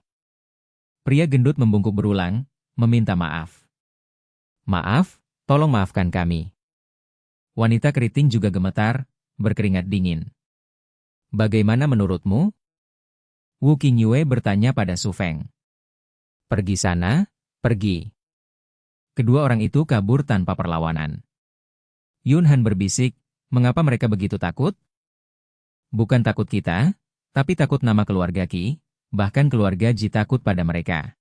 Pria gendut membungkuk berulang, meminta maaf. Maaf, tolong maafkan kami. Wanita keriting juga gemetar, berkeringat dingin. Bagaimana menurutmu? Wu Qingyue bertanya pada Su Feng. Pergi sana, pergi. Kedua orang itu kabur tanpa perlawanan. Yun Han berbisik, mengapa mereka begitu takut? Bukan takut kita, tapi takut nama keluarga Qi, bahkan keluarga Ji takut pada mereka.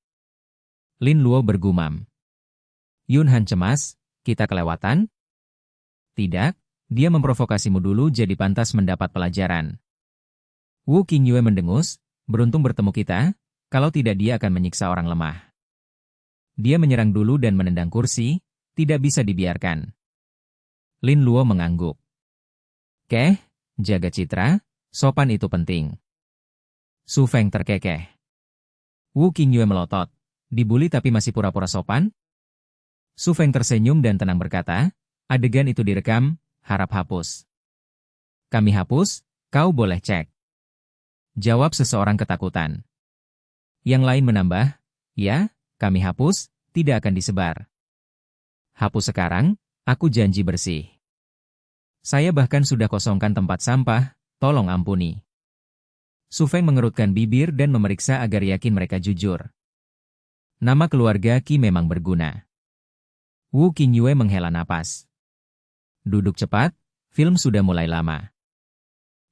Lin Luo bergumam. Yun Han cemas, kita kelewatan? Tidak, dia memprovokasimu dulu jadi pantas mendapat pelajaran. Wu Qingyue mendengus, beruntung bertemu kita, kalau tidak dia akan menyiksa orang lemah. Dia menyerang dulu dan menendang kursi, tidak bisa dibiarkan. Lin Luo mengangguk. Jaga citra, sopan itu penting. Su Feng terkekeh. Wu Qingyue melotot. Dibuli tapi masih pura-pura sopan? Su Feng tersenyum dan tenang berkata, adegan itu direkam, harap hapus. Kami hapus, kau boleh cek. Jawab seseorang ketakutan. Yang lain menambah, ya, kami hapus, tidak akan disebar. Hapus sekarang, aku janji bersih. Saya bahkan sudah kosongkan tempat sampah, tolong ampuni. Su Feng mengerutkan bibir dan memeriksa agar yakin mereka jujur. Nama keluarga Qi memang berguna. Wu Qingyue menghela napas. Duduk cepat, film sudah mulai lama.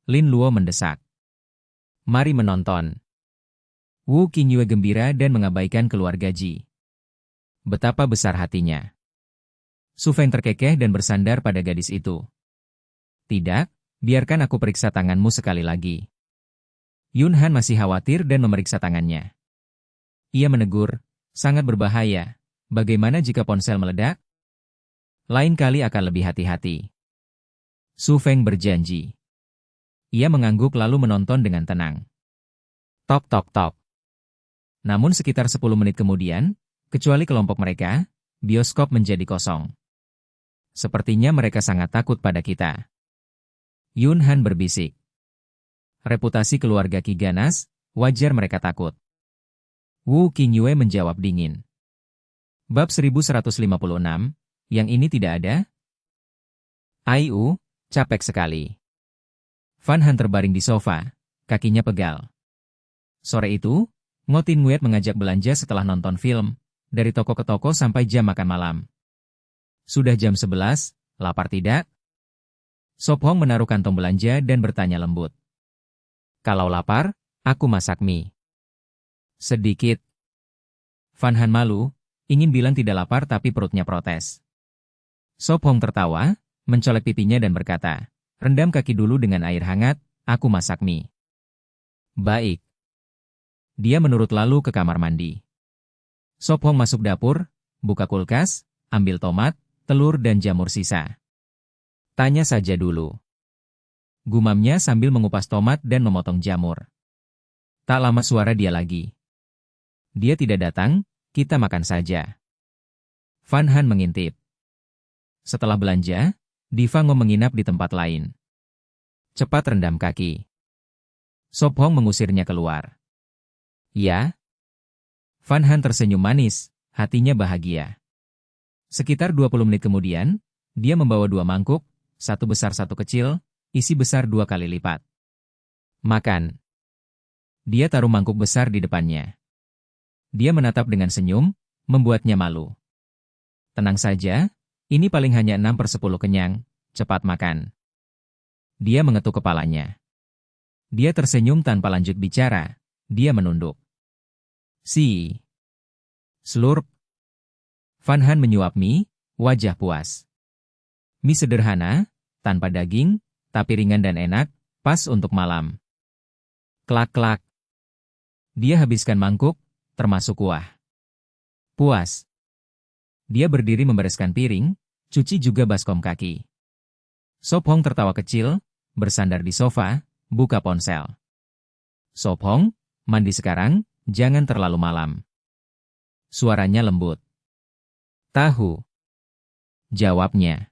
Lin Luo mendesak. Mari menonton. Wu Qingyue gembira dan mengabaikan keluarga Ji. Betapa besar hatinya. Su Feng terkekeh dan bersandar pada gadis itu. Tidak, biarkan aku periksa tanganmu sekali lagi. Yun Han masih khawatir dan memeriksa tangannya. Ia menegur, sangat berbahaya. Bagaimana jika ponsel meledak? Lain kali akan lebih hati-hati. Su Feng berjanji. Ia mengangguk lalu menonton dengan tenang. Tok tok tok. Namun sekitar 10 menit kemudian, kecuali kelompok mereka, bioskop menjadi kosong. Sepertinya mereka sangat takut pada kita. Yun Han berbisik. Reputasi keluarga Qi ganas, wajar mereka takut. Wu Qingyue menjawab dingin. Bab 1156, yang ini tidak ada? Aiu, capek sekali. Fan Han terbaring di sofa, kakinya pegal. Sore itu, Ngotin Nguyen mengajak belanja setelah nonton film, dari toko ke toko sampai jam makan malam. Sudah jam 11, lapar tidak? Sop Hong menaruh kantong belanja dan bertanya lembut. Kalau lapar, aku masak mie. Sedikit. Fan Han malu, ingin bilang tidak lapar tapi perutnya protes. Sop Hong tertawa, mencolek pipinya dan berkata, rendam kaki dulu dengan air hangat, aku masak mie. Baik. Dia menurut lalu ke kamar mandi. Sop Hong masuk dapur, buka kulkas, ambil tomat, telur dan jamur sisa. Tanya saja dulu. Gumamnya sambil mengupas tomat dan memotong jamur. Tak lama suara dia lagi. Dia tidak datang, kita makan saja. Fan Han mengintip. Setelah belanja, Diva Ngo menginap di tempat lain. Cepat rendam kaki. Sop Hong mengusirnya keluar. Ya. Fan Han tersenyum manis, hatinya bahagia. Sekitar 20 menit kemudian, dia membawa 2 mangkuk, satu besar satu kecil, isi besar 2 kali lipat. Makan. Dia taruh mangkuk besar di depannya. Dia menatap dengan senyum, membuatnya malu. Tenang saja, ini paling hanya 6/10 kenyang, cepat makan. Dia mengetuk kepalanya. Dia tersenyum tanpa lanjut bicara, dia menunduk. Si. Slurp. Fan Han menyuap mie, wajah puas. Mie sederhana, tanpa daging, tapi ringan dan enak, pas untuk malam. Klak-klak. Dia habiskan mangkuk, termasuk kuah. Puas. Dia berdiri membereskan piring, cuci juga baskom kaki. Sop Hong tertawa kecil, bersandar di sofa, buka ponsel. Sop Hong, mandi sekarang, jangan terlalu malam. Suaranya lembut. Tahu. Jawabnya.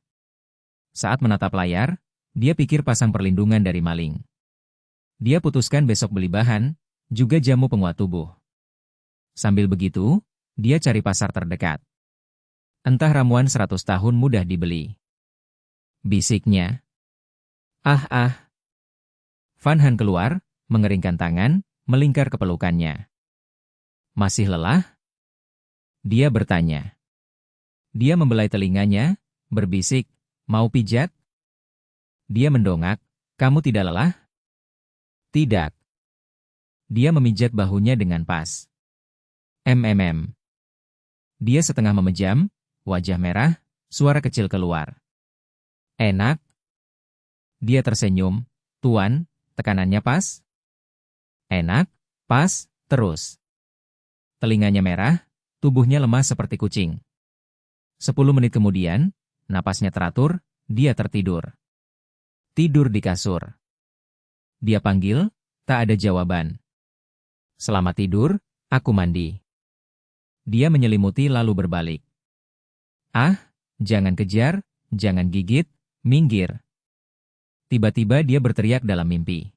Saat menatap layar, dia pikir pasang perlindungan dari maling. Dia putuskan besok beli bahan, juga jamu penguat tubuh. Sambil begitu, dia cari pasar terdekat. Entah ramuan 100 tahun mudah dibeli. Bisiknya. Ah. Fan Han keluar, mengeringkan tangan, melingkar ke pelukannya. Masih lelah? Dia bertanya. Dia membelai telinganya, berbisik, mau pijat? Dia mendongak, kamu tidak lelah? Tidak. Dia memijat bahunya dengan pas. Dia setengah memejam, wajah merah, suara kecil keluar. Enak? Dia tersenyum, tuan, tekanannya pas? Enak, pas, terus. Telinganya merah, tubuhnya lemah seperti kucing. 10 menit kemudian, napasnya teratur, dia tertidur. Tidur di kasur. Dia panggil, tak ada jawaban. Selamat tidur, aku mandi. Dia menyelimuti lalu berbalik. Ah, jangan kejar, jangan gigit, minggir. Tiba-tiba dia berteriak dalam mimpi.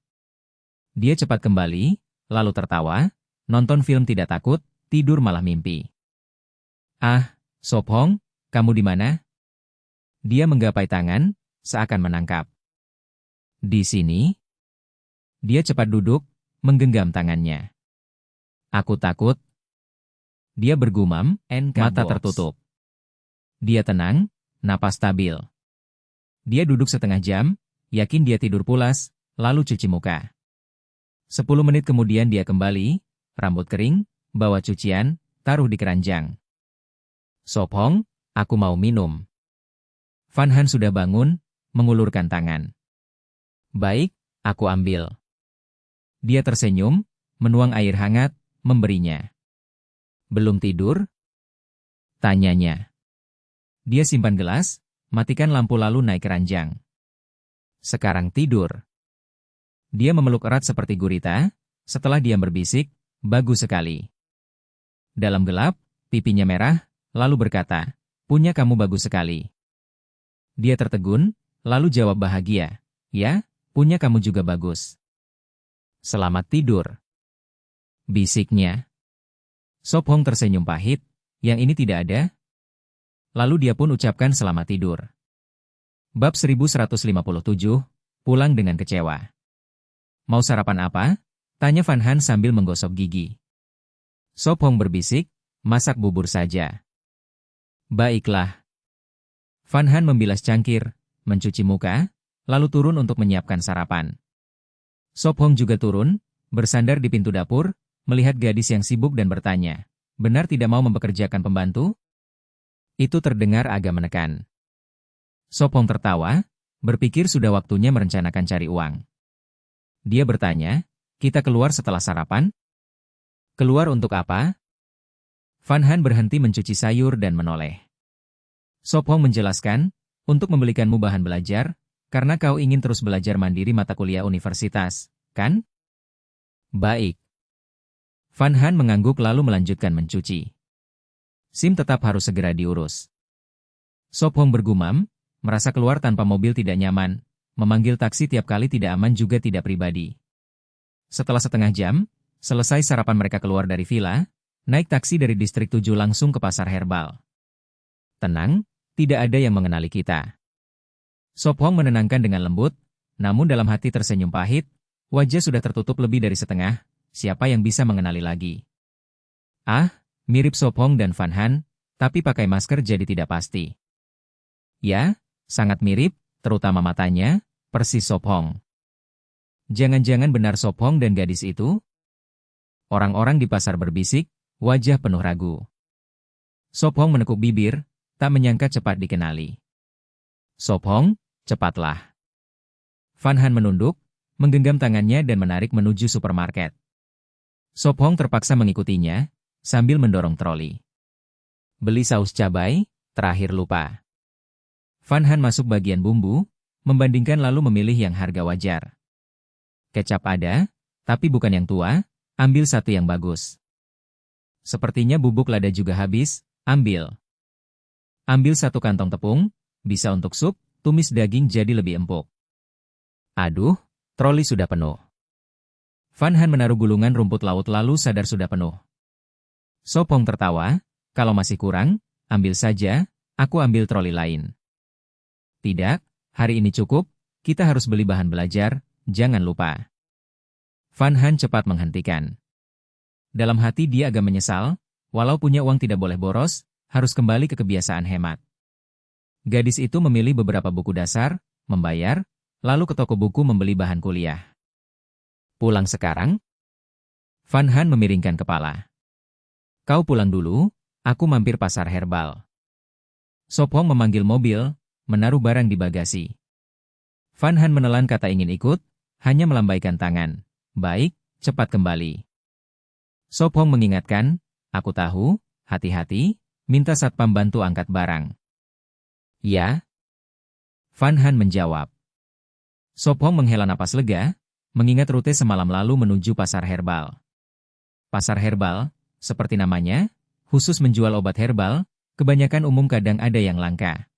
Dia cepat kembali, lalu tertawa, nonton film tidak takut, tidur malah mimpi. Ah, Sop Hong, kamu di mana? Dia menggapai tangan, seakan menangkap. Di sini. Dia cepat duduk, menggenggam tangannya. Aku takut. Dia bergumam, mata tertutup. Dia tenang, napas stabil. Dia duduk setengah jam, yakin dia tidur pulas, lalu cuci muka. 10 menit kemudian dia kembali, rambut kering, bawa cucian, taruh di keranjang. Sop Hong, aku mau minum. Fan Han sudah bangun, mengulurkan tangan. Baik, aku ambil. Dia tersenyum, menuang air hangat, memberinya. Belum tidur? Tanyanya. Dia simpan gelas, matikan lampu lalu naik keranjang. Sekarang tidur. Dia memeluk erat seperti gurita, setelah dia berbisik, bagus sekali. Dalam gelap, pipinya merah, lalu berkata, punya kamu bagus sekali. Dia tertegun, lalu jawab bahagia, ya, punya kamu juga bagus. Selamat tidur. Bisiknya. Sop Hong tersenyum pahit, yang ini tidak ada. Lalu dia pun ucapkan selamat tidur. Bab 1157, pulang dengan kecewa. Mau sarapan apa? Tanya Van Han sambil menggosok gigi. Sop Hong berbisik, masak bubur saja. Baiklah. Van Han membilas cangkir, mencuci muka, lalu turun untuk menyiapkan sarapan. Sop Hong juga turun, bersandar di pintu dapur, melihat gadis yang sibuk dan bertanya, benar tidak mau mempekerjakan pembantu? Itu terdengar agak menekan. Sop Hong tertawa, berpikir sudah waktunya merencanakan cari uang. Dia bertanya, kita keluar setelah sarapan? Keluar untuk apa? Van Han berhenti mencuci sayur dan menoleh. Sop Hong menjelaskan, untuk membelikanmu bahan belajar, karena kau ingin terus belajar mandiri mata kuliah universitas, kan? Baik. Van Han mengangguk lalu melanjutkan mencuci. SIM tetap harus segera diurus. Sop Hong bergumam, merasa keluar tanpa mobil tidak nyaman, memanggil taksi tiap kali tidak aman juga tidak pribadi. Setelah setengah jam, selesai sarapan mereka keluar dari villa, naik taksi dari distrik 7 langsung ke pasar herbal. Tenang, tidak ada yang mengenali kita. Sop Hong menenangkan dengan lembut, namun dalam hati tersenyum pahit, wajah sudah tertutup lebih dari setengah, siapa yang bisa mengenali lagi? Ah, mirip Sop Hong dan Van Han, tapi pakai masker jadi tidak pasti. Ya, sangat mirip, terutama matanya, persis Sop Hong. Jangan-jangan benar Sop Hong dan gadis itu? Orang-orang di pasar berbisik, wajah penuh ragu. Sop Hong menekuk bibir, tak menyangka cepat dikenali. Sop Hong, cepatlah. Van Han menunduk, menggenggam tangannya dan menarik menuju supermarket. Sop Hong terpaksa mengikutinya, sambil mendorong troli. Beli saus cabai, terakhir lupa. Van Han masuk bagian bumbu, membandingkan lalu memilih yang harga wajar. Kecap ada, tapi bukan yang tua, ambil satu yang bagus. Sepertinya bubuk lada juga habis, ambil. Ambil satu kantong tepung, bisa untuk sup, tumis daging jadi lebih empuk. Aduh, troli sudah penuh. Van Han menaruh gulungan rumput laut lalu sadar sudah penuh. Sop Hong tertawa, kalau masih kurang, ambil saja, aku ambil troli lain. Tidak, hari ini cukup, kita harus beli bahan belajar, jangan lupa. Van Han cepat menghentikan. Dalam hati dia agak menyesal, walau punya uang tidak boleh boros, harus kembali ke kebiasaan hemat. Gadis itu memilih beberapa buku dasar, membayar, lalu ke toko buku membeli bahan kuliah. Pulang sekarang? Van Han memiringkan kepala. Kau pulang dulu, aku mampir pasar herbal. Sop Hong memanggil mobil, menaruh barang di bagasi. Van Han menelan kata ingin ikut, hanya melambaikan tangan. Baik, cepat kembali. Sop Hong mengingatkan, aku tahu, hati-hati, minta satpam bantu angkat barang. Ya? Van Han menjawab. Sop Hong menghela napas lega, mengingat rute semalam lalu menuju pasar herbal. Pasar herbal, seperti namanya, khusus menjual obat herbal, kebanyakan umum kadang ada yang langka.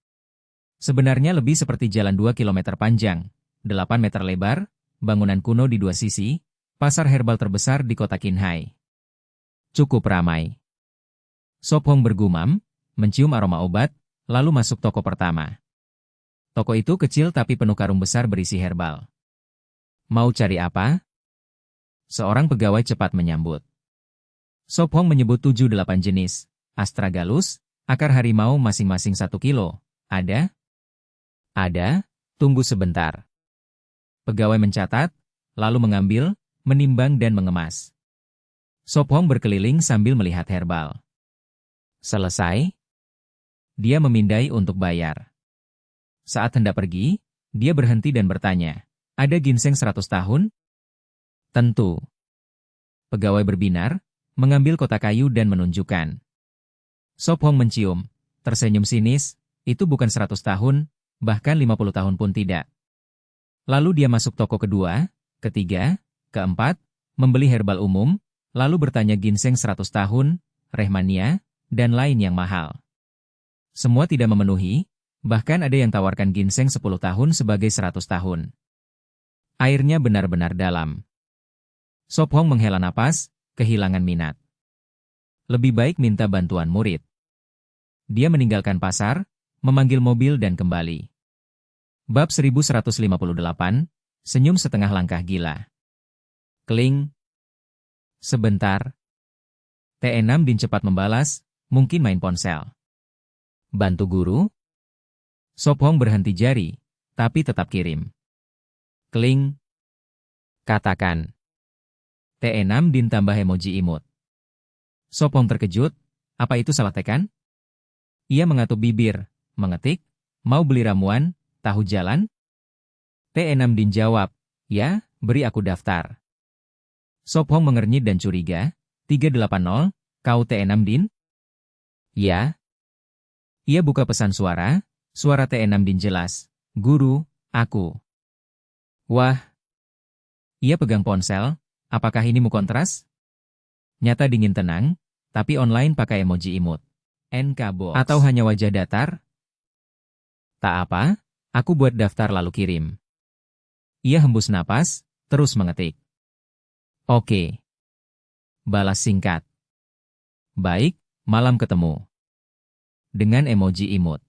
Sebenarnya lebih seperti jalan 2 km panjang, 8 meter lebar, bangunan kuno di dua sisi, pasar herbal terbesar di kota Qinghai. Cukup ramai. Sop Hong bergumam, mencium aroma obat, lalu masuk toko pertama. Toko itu kecil tapi penuh karung besar berisi herbal. Mau cari apa? Seorang pegawai cepat menyambut. Sop Hong menyebut 7-8 jenis, astragalus, akar harimau masing-masing 1 kilo. Ada? Ada, tunggu sebentar. Pegawai mencatat, lalu mengambil, menimbang dan mengemas. Sop Hong berkeliling sambil melihat herbal. Selesai? Dia memindai untuk bayar. Saat hendak pergi, dia berhenti dan bertanya, ada ginseng 100 tahun? Tentu. Pegawai berbinar, mengambil kotak kayu dan menunjukkan. Sop Hong mencium, tersenyum sinis, itu bukan 100 tahun, bahkan 50 tahun pun tidak. Lalu dia masuk toko kedua, ketiga, keempat, membeli herbal umum, lalu bertanya ginseng 100 tahun, rehmania, dan lain yang mahal. Semua tidak memenuhi, bahkan ada yang tawarkan ginseng 10 tahun sebagai 100 tahun. Airnya benar-benar dalam. Sop Hong menghela napas, kehilangan minat. Lebih baik minta bantuan murid. Dia meninggalkan pasar, memanggil mobil dan kembali. Bab 1158, senyum setengah langkah gila. Kling. Sebentar. T6 Din cepat membalas, mungkin main ponsel. Bantu guru? Sophong berhenti jari, tapi tetap kirim. Kling. Katakan. T6 Din tambah emoji imut. Sophong terkejut, apa itu salah tekan? Ia mengatup bibir, mengetik, mau beli ramuan, tahu jalan? T6 Din jawab, ya, beri aku daftar. Sophong mengernyit dan curiga, 380, kau T6 Din? Ya. Ia buka pesan suara T6 Din jelas, guru, aku. Wah. Ia pegang ponsel, apakah ini mu kontras? Nyata dingin tenang, tapi online pakai emoji imut. NK-box. Atau hanya wajah datar? Tak apa, aku buat daftar lalu kirim. Ia hembus napas, terus mengetik. Oke. Balas singkat. Baik, malam ketemu. Dengan emoji imut.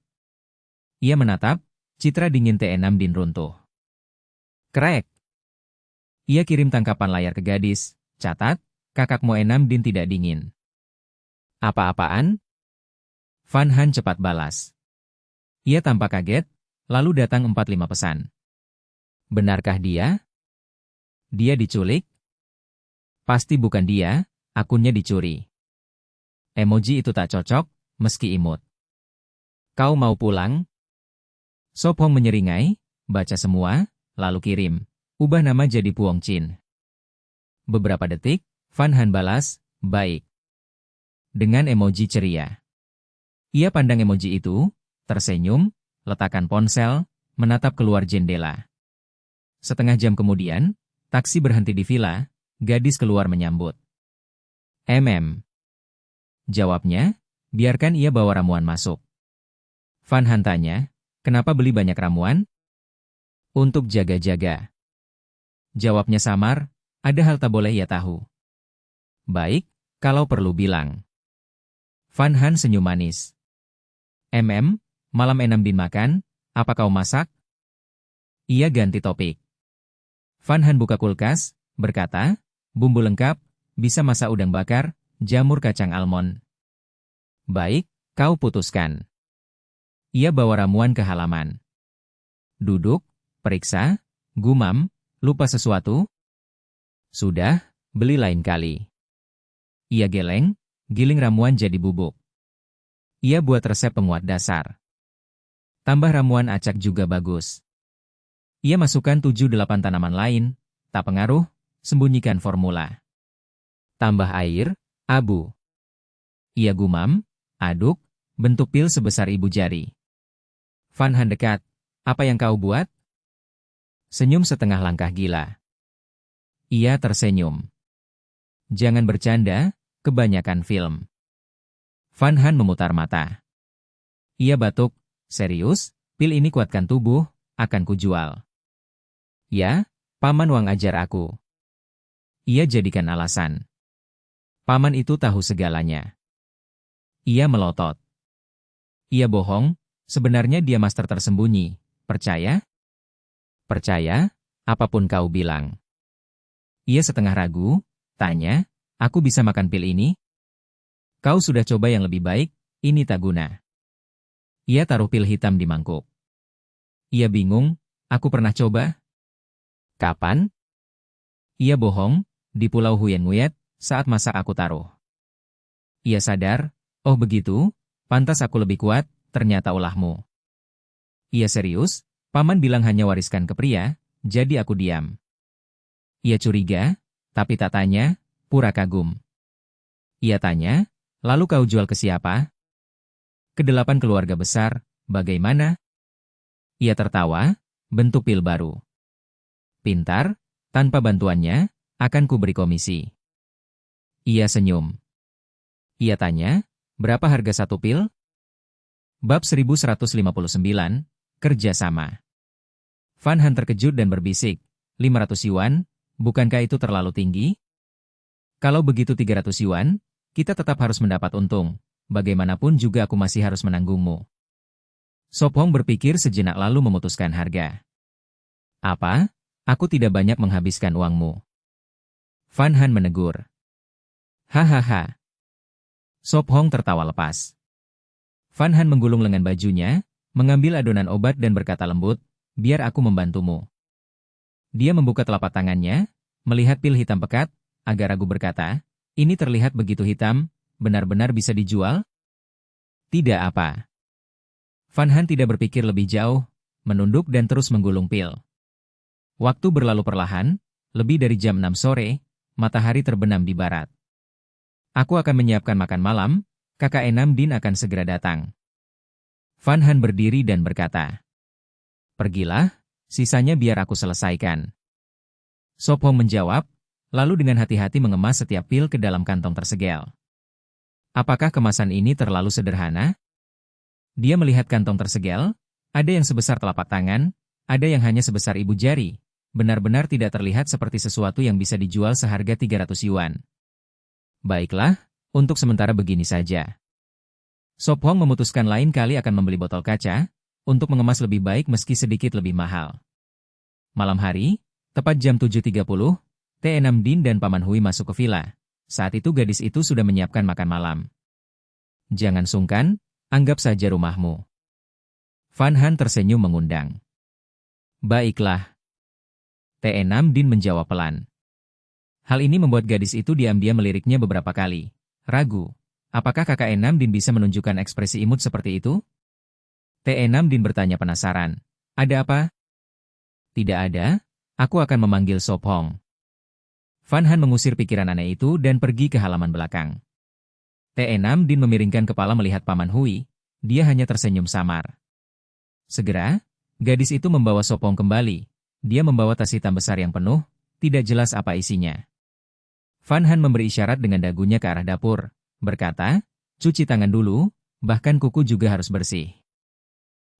Ia menatap, citra dingin T6 Din runtuh. Krek. Ia kirim tangkapan layar ke gadis, catat, kakakmu T6 Din tidak dingin. Apa-apaan? Van Han cepat balas. Ia tampak kaget, lalu datang 45 pesan. Benarkah dia? Dia diculik? Pasti bukan dia, akunnya dicuri. Emoji itu tak cocok, meski imut. Kau mau pulang? Sophong menyeringai, baca semua, lalu kirim. Ubah nama jadi Puong Chin. Beberapa detik, Van Han balas, baik. Dengan emoji ceria. Ia pandang emoji itu, tersenyum, letakkan ponsel, menatap keluar jendela. Setengah jam kemudian, taksi berhenti di villa, gadis keluar menyambut. Jawabnya, biarkan ia bawa ramuan masuk. Van Han tanya, kenapa beli banyak ramuan? Untuk jaga-jaga. Jawabnya samar, ada hal tak boleh ia tahu. Baik, kalau perlu bilang. Van Han senyum manis. Malam T6 Din makan, apa kau masak? Ia ganti topik. Van Han buka kulkas, berkata, bumbu lengkap, bisa masak udang bakar, jamur kacang almond. Baik, kau putuskan. Ia bawa ramuan ke halaman. Duduk, periksa, gumam, lupa sesuatu? Sudah, beli lain kali. Ia geleng, giling ramuan jadi bubuk. Ia buat resep penguat dasar. Tambah ramuan acak juga bagus. Ia masukkan 7-8 tanaman lain, tak pengaruh, sembunyikan formula. Tambah air, abu. Ia gumam, aduk, bentuk pil sebesar ibu jari. Van Han dekat, apa yang kau buat? Senyum setengah langkah gila. Ia tersenyum. Jangan bercanda, kebanyakan film. Van Han memutar mata. Ia batuk, serius, pil ini kuatkan tubuh, akan kujual. Ya, paman Wang ajar aku. Ia jadikan alasan. Paman itu tahu segalanya. Ia melotot. Ia bohong, sebenarnya dia master tersembunyi, percaya? Percaya, apapun kau bilang. Ia setengah ragu, tanya, aku bisa makan pil ini? Kau sudah coba yang lebih baik, ini tak guna. Ia taruh pil hitam di mangkuk. Ia bingung, aku pernah coba. Kapan? Ia bohong, di Pulau Huyen Nguyet, saat masak aku taruh. Ia sadar, oh begitu, pantas aku lebih kuat, ternyata ulahmu. Ia serius, paman bilang hanya wariskan ke pria, jadi aku diam. Ia curiga, tapi tak tanya, pura kagum. Ia tanya, lalu kau jual ke siapa? Ke-8 keluarga besar, bagaimana? Ia tertawa, bentuk pil baru. Pintar, tanpa bantuannya, akan kuberi komisi. Ia senyum. Ia tanya, berapa harga satu pil? Bab 1159, kerjasama. Van Han terkejut dan berbisik, 500 yuan, bukankah itu terlalu tinggi? Kalau begitu 300 yuan, kita tetap harus mendapat untung. Bagaimanapun juga aku masih harus menanggungmu. Sop Hong berpikir sejenak lalu memutuskan harga. Apa? Aku tidak banyak menghabiskan uangmu. Van Han menegur. Hahaha. Sop Hong tertawa lepas. Van Han menggulung lengan bajunya, mengambil adonan obat dan berkata lembut, biar aku membantumu. Dia membuka telapak tangannya, melihat pil hitam pekat, agak ragu berkata, ini terlihat begitu hitam, benar-benar bisa dijual? Tidak apa. Van Han tidak berpikir lebih jauh, menunduk dan terus menggulung pil. Waktu berlalu perlahan, lebih dari jam 6 sore, matahari terbenam di barat. Aku akan menyiapkan makan malam, kakak Enam Din akan segera datang. Van Han berdiri dan berkata, pergilah, sisanya biar aku selesaikan. Sop Hong menjawab, lalu dengan hati-hati mengemas setiap pil ke dalam kantong tersegel. Apakah kemasan ini terlalu sederhana? Dia melihat kantong tersegel, ada yang sebesar telapak tangan, ada yang hanya sebesar ibu jari, benar-benar tidak terlihat seperti sesuatu yang bisa dijual seharga 300 yuan. Baiklah, untuk sementara begini saja. Sop Hong memutuskan lain kali akan membeli botol kaca, untuk mengemas lebih baik meski sedikit lebih mahal. Malam hari, tepat jam 7.30, T6 Din dan Paman Hui masuk ke villa. Saat itu gadis itu sudah menyiapkan makan malam. Jangan sungkan, anggap saja rumahmu. Van Han tersenyum mengundang. Baiklah. T6 Din menjawab pelan. Hal ini membuat gadis itu diam-diam meliriknya beberapa kali. Ragu, apakah kakak Enam Din bisa menunjukkan ekspresi imut seperti itu? T6 Din bertanya penasaran. Ada apa? Tidak ada, aku akan memanggil Sop Hong. Van Han mengusir pikiran aneh itu dan pergi ke halaman belakang. T6 Din memiringkan kepala melihat Paman Hui, dia hanya tersenyum samar. Segera, gadis itu membawa Sop Hong kembali. Dia membawa tas hitam besar yang penuh, tidak jelas apa isinya. Van Han memberi isyarat dengan dagunya ke arah dapur, berkata, cuci tangan dulu, bahkan kuku juga harus bersih.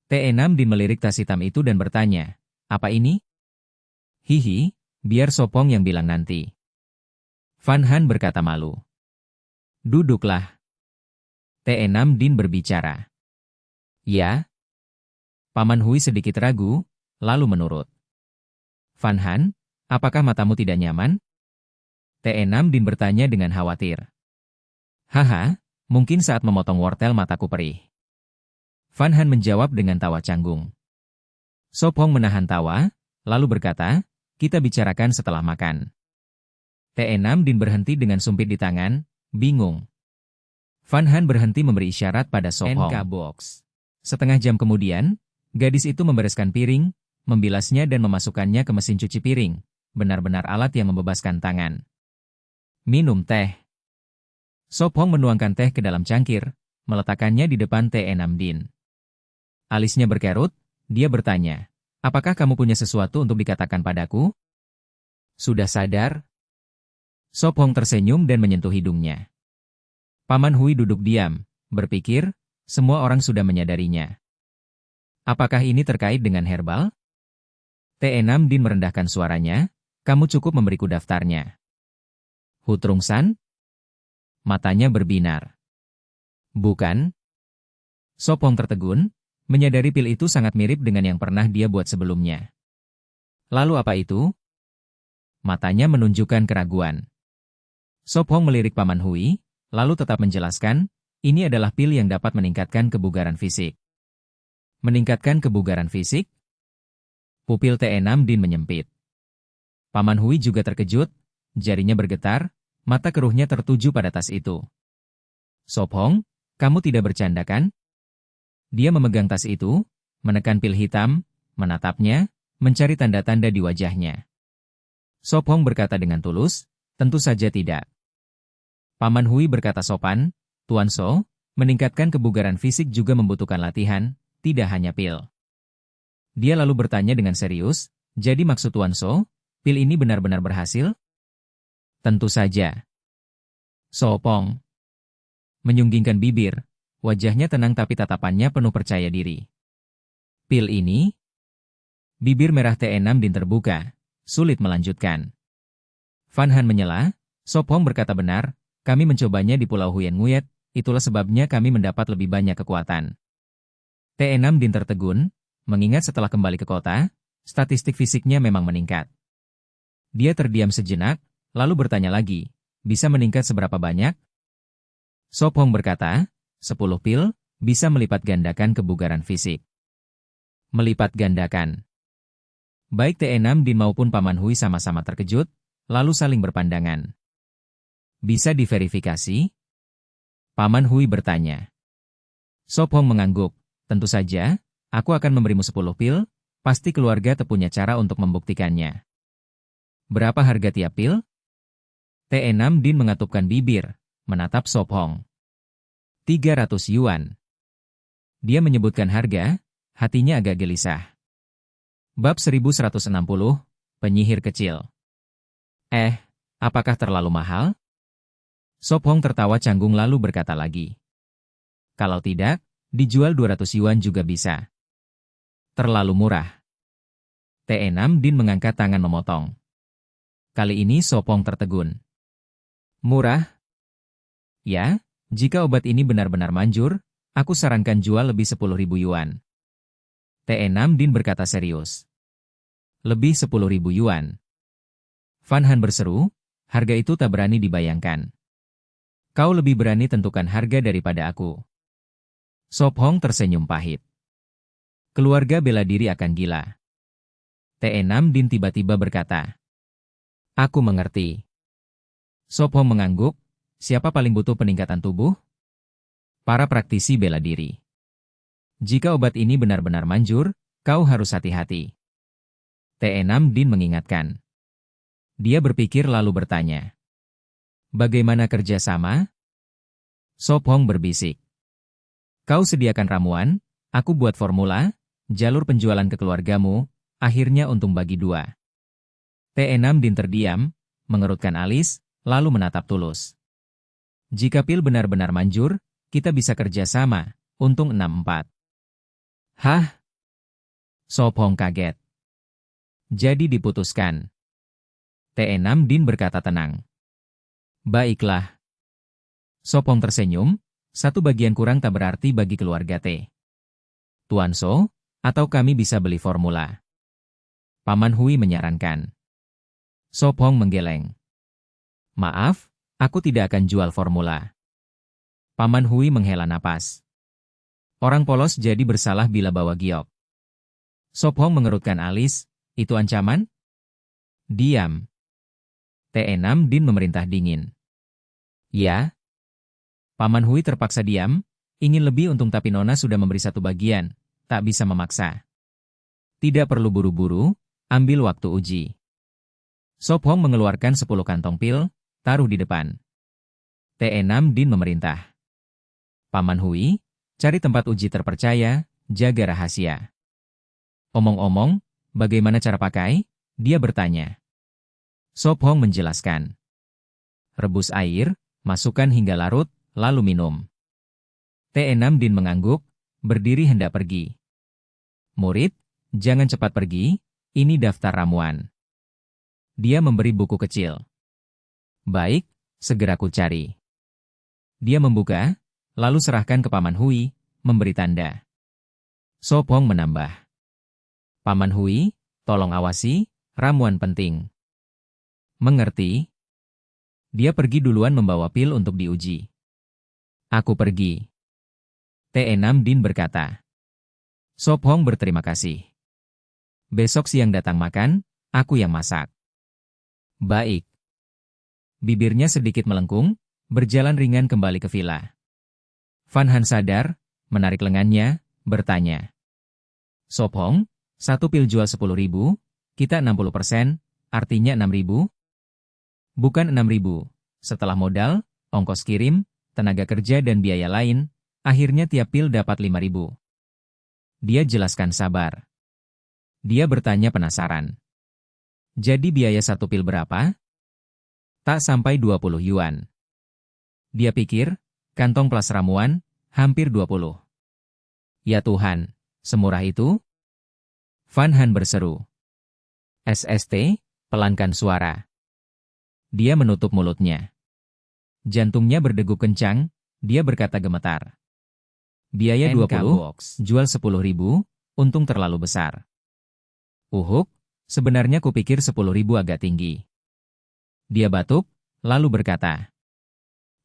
T6 Din melirik tas hitam itu dan bertanya, apa ini? Hihi, biar Sop Hong yang bilang nanti. Van Han berkata malu. Duduklah. T6 Din berbicara. Ya. Paman Hui sedikit ragu, lalu menurut. Van Han, apakah matamu tidak nyaman? T6 Din bertanya dengan khawatir. Haha, mungkin saat memotong wortel mataku perih. Van Han menjawab dengan tawa canggung. Sop Hong menahan tawa, lalu berkata, kita bicarakan setelah makan. T6 Din berhenti dengan sumpit di tangan, bingung. Van Han berhenti memberi isyarat pada Sop Hong. NK Box. Setengah jam kemudian, gadis itu membereskan piring, membilasnya dan memasukkannya ke mesin cuci piring, benar-benar alat yang membebaskan tangan. Minum teh. Sop Hong menuangkan teh ke dalam cangkir, meletakkannya di depan T6 Din. Alisnya berkerut, dia bertanya, apakah kamu punya sesuatu untuk dikatakan padaku? Sudah sadar? Sop Hong tersenyum dan menyentuh hidungnya. Paman Hui duduk diam, berpikir, semua orang sudah menyadarinya. Apakah ini terkait dengan herbal? T6 Din merendahkan suaranya, kamu cukup memberiku daftarnya. Hutrung San? Matanya berbinar. Bukan? Sop Hong tertegun, menyadari pil itu sangat mirip dengan yang pernah dia buat sebelumnya. Lalu apa itu? Matanya menunjukkan keraguan. Sop Hong melirik Paman Hui, lalu tetap menjelaskan, ini adalah pil yang dapat meningkatkan kebugaran fisik. Meningkatkan kebugaran fisik? Pupil T6 Din menyempit. Paman Hui juga terkejut, jarinya bergetar, mata keruhnya tertuju pada tas itu. Sop Hong, kamu tidak bercanda kan? Dia memegang tas itu, menekan pil hitam, menatapnya, mencari tanda-tanda di wajahnya. Sop Hong berkata dengan tulus, tentu saja tidak. Paman Hui berkata sopan, Tuan So, meningkatkan kebugaran fisik juga membutuhkan latihan, tidak hanya pil. Dia lalu bertanya dengan serius, jadi maksud Tuan So, pil ini benar-benar berhasil? Tentu saja. Sop Hong menyunggingkan bibir, wajahnya tenang tapi tatapannya penuh percaya diri. Pil ini? Bibir merah T6 Din terbuka, sulit melanjutkan. Van Han menyela, Sop Hong berkata benar, Kami mencobanya di Pulau Huyen Nguyet, itulah sebabnya kami mendapat lebih banyak kekuatan. T6 Din tertegun, mengingat setelah kembali ke kota, statistik fisiknya memang meningkat. Dia terdiam sejenak, lalu bertanya lagi, bisa meningkat seberapa banyak? Sop Hong berkata, 10 pil, bisa melipat gandakan kebugaran fisik. Melipat gandakan. Baik T6 Din maupun Paman Hui sama-sama terkejut, lalu saling berpandangan. Bisa diverifikasi? Paman Hui bertanya. Sop Hong mengangguk, tentu saja, aku akan memberimu 10 pil, pasti keluarga punya cara untuk membuktikannya. Berapa harga tiap pil? T6 Din mengatupkan bibir, menatap Sop Hong. 300 yuan. Dia menyebutkan harga, hatinya agak gelisah. Bab 1160, Penyihir Kecil. Apakah terlalu mahal? Sop Hong tertawa canggung lalu berkata lagi. Kalau tidak, dijual 200 yuan juga bisa. Terlalu murah. T6 Din mengangkat tangan memotong. Kali ini Sop Hong tertegun. Murah? Ya, jika obat ini benar-benar manjur, aku sarankan jual lebih 10.000 yuan. T6 Din berkata serius. Lebih 10.000 yuan. Fan Han berseru, harga itu tak berani dibayangkan. Kau lebih berani tentukan harga daripada aku. Sop Hong tersenyum pahit. Keluarga bela diri akan gila. T6 Din tiba-tiba berkata. Aku mengerti. Sop Hong mengangguk, siapa paling butuh peningkatan tubuh? Para praktisi bela diri. Jika obat ini benar-benar manjur, kau harus hati-hati. T6 Din mengingatkan. Dia berpikir lalu bertanya. Bagaimana kerjasama? Sop Hong berbisik. Kau sediakan ramuan, aku buat formula, jalur penjualan ke keluargamu, akhirnya untung bagi dua. T6 Din terdiam, mengerutkan alis, lalu menatap tulus. Jika pil benar-benar manjur, kita bisa kerjasama, untung 6-4. Hah? Sop Hong kaget. Jadi diputuskan. T6 Din berkata tenang. Baiklah. Sop Hong tersenyum, satu bagian kurang tak berarti bagi keluarga T. Tuan So, atau kami bisa beli formula. Paman Hui menyarankan. Sop Hong menggeleng. Maaf, aku tidak akan jual formula. Paman Hui menghela napas. Orang polos jadi bersalah bila bawa giok. Sop Hong mengerutkan alis, itu ancaman? Diam. T6 Din memerintah dingin. Ya. Paman Hui terpaksa diam, ingin lebih untung tapi Nona sudah memberi satu bagian, tak bisa memaksa. Tidak perlu buru-buru, ambil waktu uji. Sop Hong mengeluarkan 10 kantong pil, taruh di depan. T6 Din memerintah. Paman Hui, cari tempat uji terpercaya, jaga rahasia. Omong-omong, bagaimana cara pakai? Dia bertanya. Sop Hong menjelaskan. Rebus air, masukkan hingga larut, lalu minum. T6 Din mengangguk, berdiri hendak pergi. Murid, jangan cepat pergi, ini daftar ramuan. Dia memberi buku kecil. Baik, segera ku cari. Dia membuka, lalu serahkan ke Paman Hui, memberi tanda. Sop Hong menambah. Paman Hui, tolong awasi, ramuan penting. Mengerti? Dia pergi duluan membawa pil untuk diuji. Aku pergi. T6 Din berkata. Sop Hong berterima kasih. Besok siang datang makan, aku yang masak. Baik. Bibirnya sedikit melengkung, berjalan ringan kembali ke villa. Fan Han sadar, menarik lengannya, bertanya. Sop Hong, satu pil jual 10.000, kita 60%, artinya 6.000? Bukan 6.000, setelah modal, ongkos kirim, tenaga kerja dan biaya lain, akhirnya tiap pil dapat 5.000. Dia jelaskan sabar. Dia bertanya penasaran. Jadi biaya satu pil berapa? Tak sampai 20 yuan. Dia pikir, kantong plus ramuan, hampir 20. Ya Tuhan, semurah itu? Fan Han berseru. SST, pelankan suara. Dia menutup mulutnya. Jantungnya berdegup kencang, dia berkata gemetar. Biaya 20, jual 10.000, untung terlalu besar. Uhuk, sebenarnya kupikir 10.000 agak tinggi. Dia batuk, lalu berkata.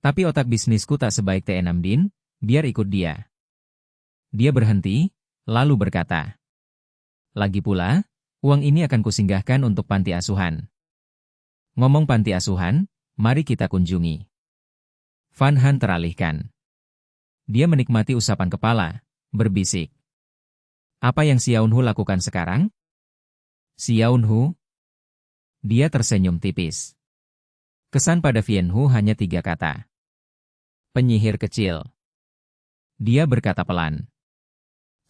Tapi otak bisnisku tak sebaik T6 Din, biar ikut dia. Dia berhenti, lalu berkata. Lagi pula, uang ini akan kusinggahkan untuk panti asuhan. Ngomong panti asuhan, mari kita kunjungi. Van Han teralihkan. Dia menikmati usapan kepala, berbisik. Apa yang Xiaohu lakukan sekarang? Xiaohu? Dia tersenyum tipis. Kesan pada Vianhu hanya 3 kata. Penyihir kecil. Dia berkata pelan.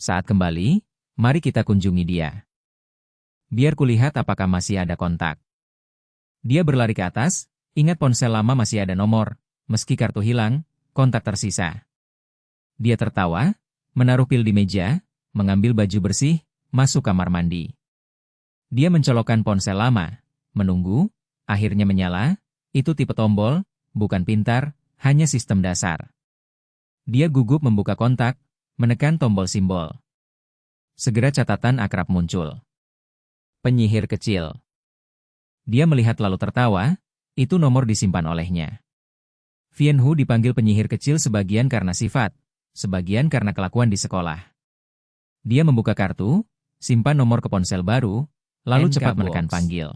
Saat kembali, mari kita kunjungi dia. Biar kulihat apakah masih ada kontak. Dia berlari ke atas, ingat ponsel lama masih ada nomor, meski kartu hilang, kontak tersisa. Dia tertawa, menaruh pil di meja, mengambil baju bersih, masuk kamar mandi. Dia mencolokkan ponsel lama, menunggu, akhirnya menyala, itu tipe tombol, bukan pintar, hanya sistem dasar. Dia gugup membuka kontak, menekan tombol simbol. Segera catatan akrab muncul. Penyihir kecil. Dia melihat lalu tertawa, itu nomor disimpan olehnya. Vianhu dipanggil penyihir kecil sebagian karena sifat, sebagian karena kelakuan di sekolah. Dia membuka kartu, simpan nomor ke ponsel baru, lalu cepat menekan panggil.